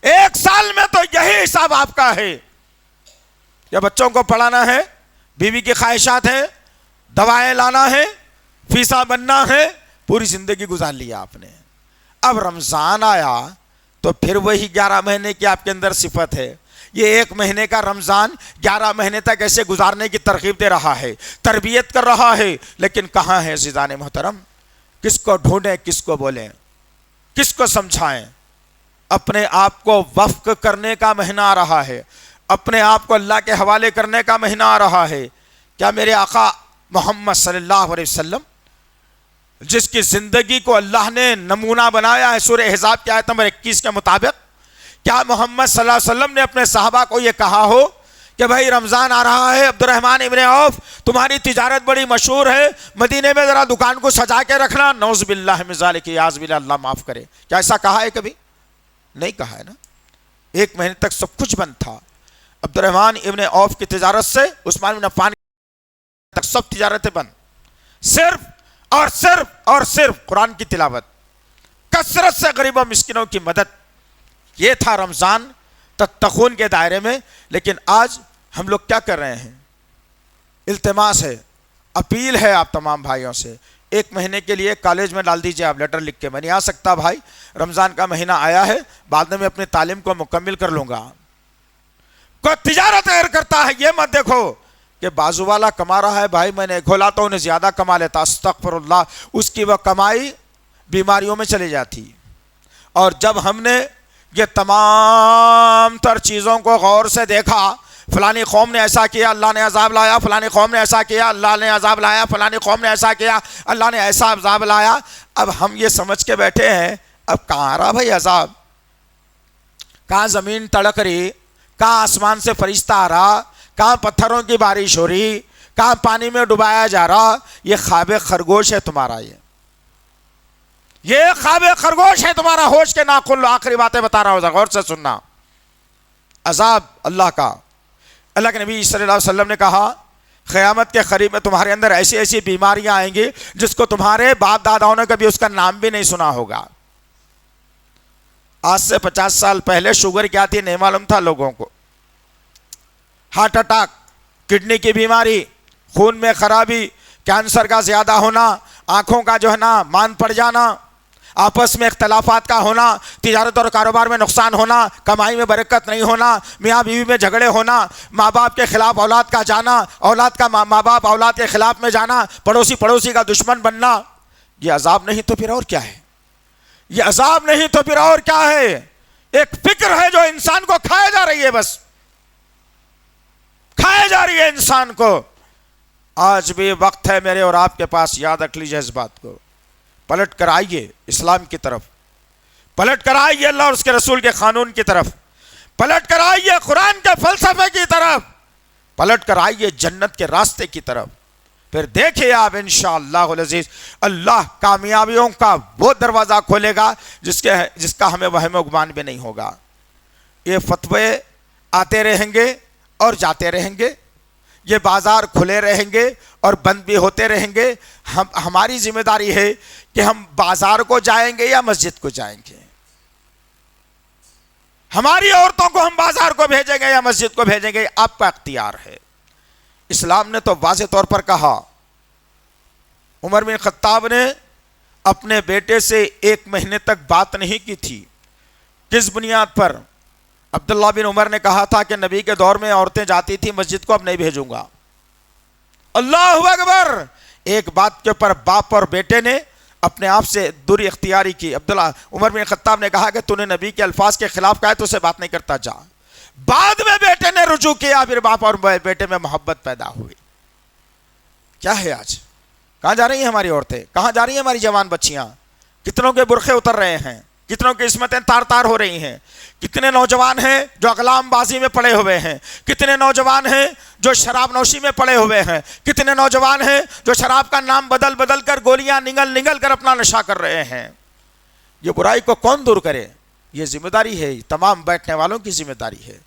1 سال میں تو یہی حساب آپ کا ہے. یا بچوں کو پڑھانا ہے, بیوی کی خواہشات ہیں, دوائیں لانا ہے, فیسا بننا ہے, پوری زندگی گزار لیا آپ نے. اب رمضان آیا تو پھر وہی 11 مہینے کی آپ کے اندر صفت ہے. یہ 1 مہینے کا رمضان 11 مہینے تک ایسے گزارنے کی ترغیب دے رہا ہے, تربیت کر رہا ہے. لیکن کہاں ہے عزیزان محترم, کس کو ڈھونڈیں, کس کو بولیں, کس کو سمجھائیں. اپنے آپ کو وقف کرنے کا مہینہ آ رہا ہے, اپنے آپ کو اللہ کے حوالے کرنے کا مہینہ آ رہا ہے. کیا میرے آقا محمد صلی اللہ علیہ وسلم, جس کی زندگی کو اللہ نے نمونہ بنایا ہے سورہ احزاب کی آیت نمبر 21 کے مطابق, کیا محمد صلی اللہ علیہ وسلم نے اپنے صحابہ کو یہ کہا ہو کہ بھائی رمضان آ رہا ہے, عبد الرحمن ابن عوف تمہاری تجارت بڑی مشہور ہے, مدینے میں ذرا دکان کو سجا کے رکھنا, نعوذ باللہ من ذالک, یاذ باللہ, اللہ معاف کرے. کیا ایسا کہا ہے کبھی؟ نہیں کہا ہے نا. 1 مہینے تک سب کچھ بند تھا. عبد الرحمن ابن عوف کی تجارت سے عثمان بن عفان تک سب تجارتیں بند. صرف قرآن کی تلاوت, کثرت سے غریبوں مسکینوں کی مدد, یہ تھا رمضان تتقون کے دائرے میں. لیکن آج ہم لوگ کیا کر رہے ہیں؟ التماس ہے, اپیل ہے آپ تمام بھائیوں سے, 1 مہینے کے لیے کالج میں ڈال دیجئے آپ لیٹر لکھ کے, میں نہیں آ سکتا بھائی, رمضان کا مہینہ آیا ہے, بعد میں اپنی تعلیم کو مکمل کر لوں گا. کوئی تجارت اگر کرتا ہے یہ مت دیکھو کہ بازو والا کما رہا ہے, بھائی میں نے کھولا تو انہیں زیادہ کما لیتا, استغفر اللہ, اس کی وہ کمائی بیماریوں میں چلی جاتی. اور جب ہم نے یہ تمام تر چیزوں کو غور سے دیکھا, فلانی قوم نے ایسا کیا, اللہ نے عذاب لایا, فلانی قوم نے ایسا کیا, اللہ نے عذاب لایا, فلانی قوم نے ایسا کیا, اللہ نے ایسا عذاب لایا. اب ہم یہ سمجھ کے بیٹھے ہیں, اب کہاں آ رہا بھائی عذاب, کہاں زمین تڑک رہی, کہاں آسمان سے فرشتہ آ رہا, کہاں پتھروں کی بارش ہو رہی, کہاں پانی میں ڈبایا جا رہا. یہ خواب خرگوش ہے تمہارا, یہ خواب خرگوش ہے تمہارا, ہوش کے ناخن. آخری باتیں بتا رہا ہوں, غور سے سننا. عذاب اللہ کا, اللہ کے نبی صلی اللہ علیہ وسلم نے کہا قیامت کے قریب میں تمہارے اندر ایسی ایسی بیماریاں آئیں گی جس کو تمہارے باپ داداؤں نے کبھی اس کا نام بھی نہیں سنا ہوگا. آج سے 50 سال پہلے شوگر کیا تھی نہیں معلوم تھا لوگوں کو. ہارٹ اٹیک, کڈنی کی بیماری, خون میں خرابی, کینسر کا زیادہ ہونا, آنکھوں کا جو ہے نا مان پڑ جانا, آپس میں اختلافات کا ہونا, تجارت اور کاروبار میں نقصان ہونا, کمائی میں برکت نہیں ہونا, میاں بیوی میں جھگڑے ہونا, ماں باپ کے خلاف اولاد کا جانا, اولاد کا ماں باپ اولاد کے خلاف میں جانا, پڑوسی کا دشمن بننا. یہ عذاب نہیں تو پھر اور کیا ہے؟ یہ عذاب نہیں تو پھر اور کیا ہے؟ ایک فکر ہے جو انسان کو کھائے جا رہی ہے, بس کھائے جا رہی ہے انسان کو. آج بھی وقت ہے میرے اور آپ کے پاس, یاد رکھ لیجیے اس بات کو. پلٹ کر آئیے اسلام کی طرف, پلٹ کر آئیے اللہ اور اس کے رسول کے قانون کی طرف, پلٹ کر آئیے قرآن کے فلسفے کی طرف, پلٹ کر آئیے جنت کے راستے کی طرف. پھر دیکھیں آپ انشاءاللہ العزیز اللہ کامیابیوں کا وہ دروازہ کھولے گا جس کا ہمیں وہم و گمان بھی نہیں ہوگا۔ یہ فتوے آتے رہیں گے اور جاتے رہیں گے، یہ بازار کھلے رہیں گے اور بند بھی ہوتے رہیں گے۔ ہماری ذمہ داری ہے کہ ہم بازار کو جائیں گے یا مسجد کو جائیں گے، ہماری عورتوں کو ہم بازار کو بھیجیں گے یا مسجد کو بھیجیں گے، آپ کا اختیار ہے۔ اسلام نے تو واضح طور پر کہا، عمر بن خطاب نے اپنے بیٹے سے 1 مہینے تک بات نہیں کی تھی۔ کس بنیاد پر؟ عبداللہ بن عمر نے کہا تھا کہ نبی کے دور میں عورتیں جاتی تھی مسجد کو، اب نہیں بھیجوں گا۔ اللہ اکبر! ایک بات کے اوپر باپ اور بیٹے نے اپنے آپ سے دوری اختیاری کی۔ عمر بن خطاب نے کہا کہ تو نے نبی کے الفاظ کے خلاف کہا ہے تو اسے بات نہیں کرتا، جا۔ بعد میں بیٹے نے رجوع کیا، پھر باپ اور بیٹے میں محبت پیدا ہوئی۔ کیا ہے آج؟ کہاں جا رہی ہیں ہماری عورتیں؟ کہاں جا رہی ہیں ہماری جوان بچیاں؟ کتنوں کے برقعے اتر رہے ہیں، کتنوں کی عصمتیں تار تار ہو رہی ہیں، کتنے نوجوان ہیں جو اقلام بازی میں پڑے ہوئے ہیں، کتنے نوجوان ہیں جو شراب نوشی میں پڑے ہوئے ہیں، کتنے نوجوان ہیں جو شراب کا نام بدل بدل کر گولیاں نگل کر اپنا نشہ کر رہے ہیں۔ یہ برائی کو کون دور کرے؟ یہ ذمہ داری ہے، تمام بیٹھنے والوں کی ذمہ داری ہے۔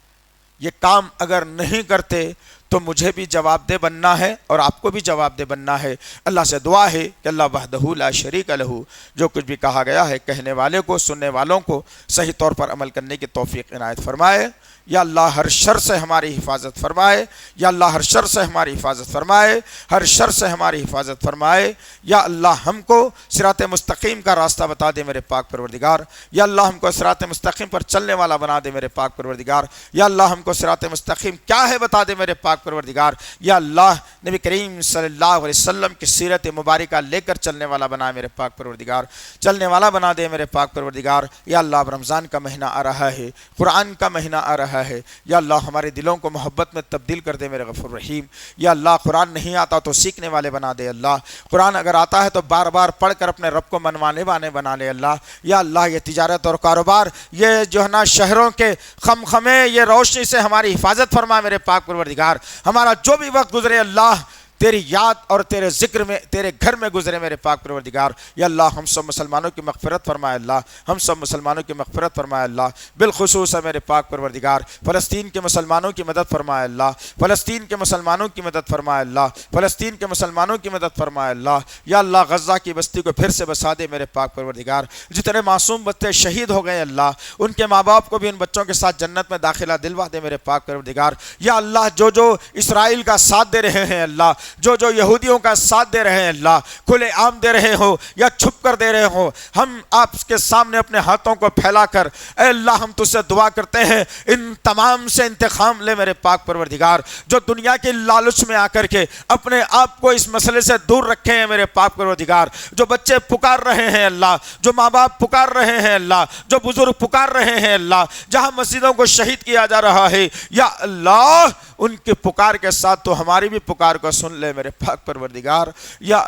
یہ کام اگر نہیں کرتے تو مجھے بھی جواب دہ بننا ہے اور آپ کو بھی جواب دہ بننا ہے۔ اللہ سے دعا ہے کہ اللہ وحدہ لا شریک لہ جو کچھ بھی کہا گیا ہے کہنے والے کو، سننے والوں کو صحیح طور پر عمل کرنے کی توفیق عنایت فرمائے۔ یا اللہ ہر شر سے ہماری حفاظت فرمائے، یا اللہ ہر شر سے ہماری حفاظت فرمائے، ہر شر سے ہماری حفاظت فرمائے۔ یا اللہ ہم کو صراط مستقیم کا راستہ بتا دے میرے پاک پروردگار، یا اللہ ہم کو صراط مستقیم پر چلنے والا بنا دے میرے پاک پروردگار، یا اللہ ہم کو صراط مستقیم کیا ہے بتا دے میرے پاک پروردگار، یا اللہ نبی کریم صلی اللہ علیہ وسلم کی سیرت مبارکہ لے کر چلنے والا بنا میرے پاک پروردگار، چلنے والا بنا دے میرے پاک پروردگار۔ یا اللہ اب رمضان کا مہینہ آ رہا ہے، قرآن کا مہینہ آ رہا ہے، یا اللہ ہمارے دلوں کو محبت میں تبدیل کر دے میرے غفور رحیم۔ یا اللہ قرآن نہیں آتا تو سیکھنے والے بنا دے اللہ، قرآن اگر آتا ہے تو بار بار پڑھ کر اپنے رب کو منوانے والے بنا لے اللہ۔ یا اللہ یہ تجارت اور کاروبار، یہ جو ہے نا شہروں کے خمخمے، یہ روشنی سے ہماری حفاظت فرما میرے پاک پروردگار۔ ہمارا جو بھی وقت گزرے اللہ تیری یاد اور تیرے ذکر میں، تیرے گھر میں گزرے میرے پاک پروردگار۔ یا اللہ ہم سب مسلمانوں کی مغفرت فرمائے اللہ، ہم سب مسلمانوں کی مغفرت فرمائے اللہ، بالخصوص میرے پاک پروردگار فلسطین کے مسلمانوں کی مدد فرمائے اللہ، فلسطین کے مسلمانوں کی مدد فرمائے اللہ، فلسطین کے مسلمانوں کی مدد فرمائے اللہ۔ یا اللہ غزہ کی بستی کو پھر سے بسا دے میرے پاک پروردگار، جتنے معصوم بچے شہید ہو گئے اللہ ان کے ماں باپ کو بھی ان بچوں کے ساتھ جنت میں داخلہ دلوا دے میرے پاک پروردگار۔ یا اللہ جو اسرائیل کا ساتھ دے رہے ہیں اللہ، جو یہودیوں کا ساتھ دے رہے ہیں اللہ، کھلے عام دے رہے ہو یا چھپ کر دے رہے ہو، ہم آپ کے سامنے اپنے ہاتھوں کو پھیلا کر اے اللہ ہم تجھ سے دعا کرتے ہیں ان تمام سے انتقام لے میرے پاک پروردگار، جو دنیا کی لالچ میں آ کر کے اپنے آپ کو اس مسئلے سے دور رکھے ہیں میرے پاک پروردگار، جو بچے پکار رہے ہیں اللہ، جو ماں باپ پکار رہے ہیں اللہ، جو بزرگ پکار رہے ہیں اللہ، جہاں مسجدوں کو شہید کیا جا رہا ہے یا اللہ ان کے پکار کے ساتھ تو ہماری بھی پکار کو سن لے میرے پاک پروردگار۔ یا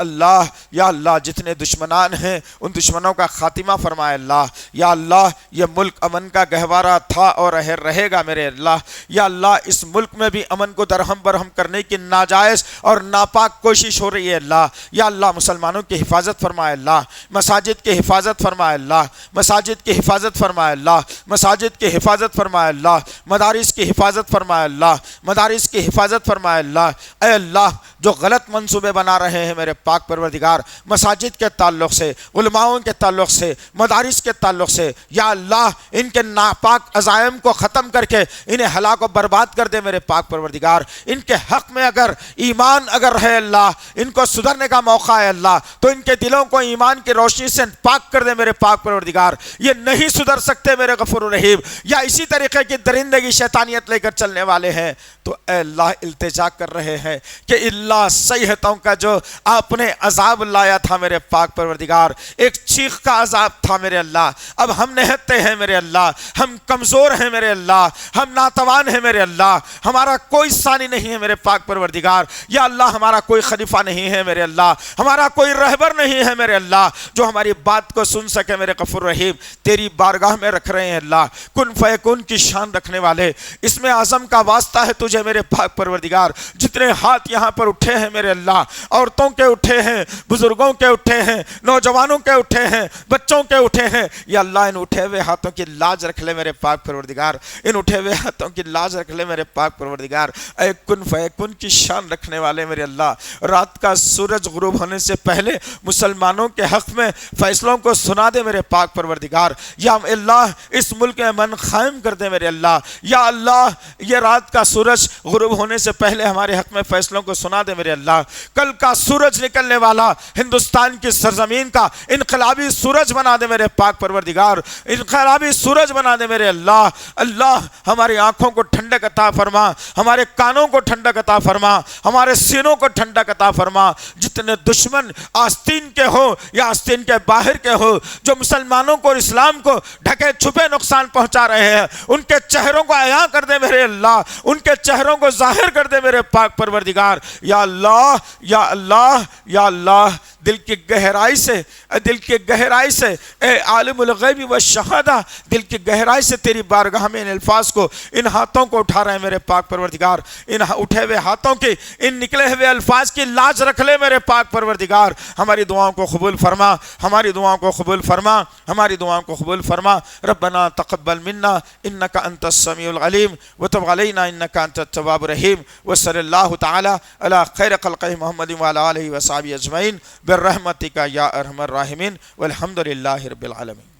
اللہ جتنے دشمنان ہیں ان دشمنوں کا خاتمہ فرمائے اللہ۔ یا اللہ یہ ملک امن کا گہوارہ تھا اور رہے گا میرے اللہ۔ یا اللہ اس ملک میں بھی امن کو درہم برہم کرنے کی ناجائز اور ناپاک کوشش ہو رہی ہے اللہ۔ یا اللہ مسلمانوں کی حفاظت فرمائے اللہ، مساجد کی حفاظت فرمائے اللہ، مساجد کی حفاظت فرمائے اللہ، مساجد کی حفاظت فرمائے اللہ، مدارس کی حفاظت فرمائے اللہ، مدارس کی حفاظت فرمائے اللہ۔ اے اللہ جو غلط منصوبے بنا رہے ہیں میرے پاک پروردگار مساجد کے تعلق سے، علماؤں کے تعلق سے، مدارس کے تعلق سے، یا اللہ ان کے ناپاک عزائم کو ختم کر کے انہیں ہلاک و برباد کر دے میرے پاک پروردگار۔ ان کے حق میں اگر ایمان اگر ہے اللہ، ان کو سدھرنے کا موقع ہے اللہ، تو ان کے دلوں کو ایمان کی روشنی سے پاک کر دے میرے پاک پروردگار۔ یہ نہیں سدھر سکتے میرے غفور الرحیم، یا اسی طریقے کی درندگی شیطانیت لے کر چلنے والے ہیں، تو اے اللہ التجا کر رہے ہیں کہ اللہ صیحتوں کا جو آپ نے عذاب لایا تھا میرے پاک پروردگار، ایک چیخ کا عذاب تھا میرے اللہ، اب ہم نہتے ہیں میرے اللہ، ہم کمزور ہیں میرے اللہ، ہم ناتوان ہیں میرے اللہ، ہمارا کوئی ثانی نہیں ہے میرے پاک پروردگار۔ یا اللہ ہمارا کوئی خلیفہ نہیں ہے میرے اللہ، ہمارا کوئی رہبر نہیں ہے میرے اللہ جو ہماری بات کو سن سکے میرے غفور رحیم۔ تیری بارگاہ میں رکھ رہے ہیں اللہ، کن فیکون کی شان رکھنے والے، اس میں اعظم کا واسطہ ہے تجھے دیجئے میرے پاک پروردگار۔ جتنے ہاتھ یہاں پر اٹھے ہیں میرے اللہ، عورتوں کے اٹھے ہیں، بزرگوں کے اٹھے ہیں، نوجوانوں کے اٹھے ہیں، بچوں کے اٹھے ہیں، یا اللہ ان اٹھے ہوئے ہاتھوں کی لاج رکھ لے میرے پاک پروردگار، ان اٹھے ہوئے ہاتھوں کی لاج رکھ لے میرے پاک پروردگار۔ اے کن فیکن کی شان رکھنے والے میرے اللہ، رات کا سورج غروب ہونے سے پہلے مسلمانوں کے حق میں فیصلوں کو سنا دے میرے پاک پروردگار۔ یا اللہ اس ملک میں امن قائم کر دے میرے اللہ۔ یا اللہ یہ رات کا سورج غروب ہونے سے پہلے ہمارے حق میں فیصلوں کو سنا دے میرے اللہ۔ کل کا سورج نکلنے والا ہندوستان کی سرزمین کا انقلابی سورج بنا دے میرے پاک پروردگار، انقلابی سورج بنا دے میرے اللہ۔ اللہ ہماری آنکھوں کو ٹھنڈک عطا فرما، ہمارے کانوں کو ٹھنڈک عطا فرما، ہمارے سینوں کو ٹھنڈک عطا فرما۔ جتنے دشمن آستین کے ہو یا آستین کے باہر کے ہو، جو مسلمانوں کو اور اسلام کو ڈھکے چھپے نقصان پہنچا رہے ہیں، ان کے چہروں کو عیاں کر دے میرے اللہ، ان کے چہروں کو ظاہر کر دے میرے پاک پروردگار۔ یا اللہ یا اللہ یا اللہ، دل کی گہرائی سے، دل کی گہرائی سے اے عالم الغیب و شہادہ، دل کی گہرائی سے تیری بارگاہ میں ان الفاظ کو، ان ہاتھوں کو اٹھا رہے ہیں میرے پاک پروردگار، ان اٹھے ہوئے ہاتھوں کی، ان نکلے ہوئے الفاظ کی لاج رکھ لے میرے پاک پروردگار۔ ہماری دعاؤں کو قبول فرما، ہماری دعاؤں کو قبول فرما، ہماری دعاؤں کو قبول فرما۔ ربنا تقبل منا انک انت السمیع العلیم وتب علینا انک انت التواب الرحیم، وصلی اللہ تعالی علی خیر خلقہ محمد وعلی آلہ وصحبہ اجمعین برحمتک یا ارحم الراحمین والحمد للہ رب العالمین۔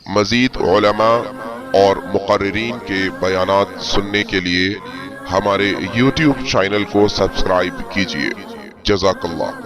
مزید علماء اور مقررین کے بیانات سننے کے لیے ہمارے YouTube چینل کو سبسکرائب کیجیے۔ جزاک اللہ۔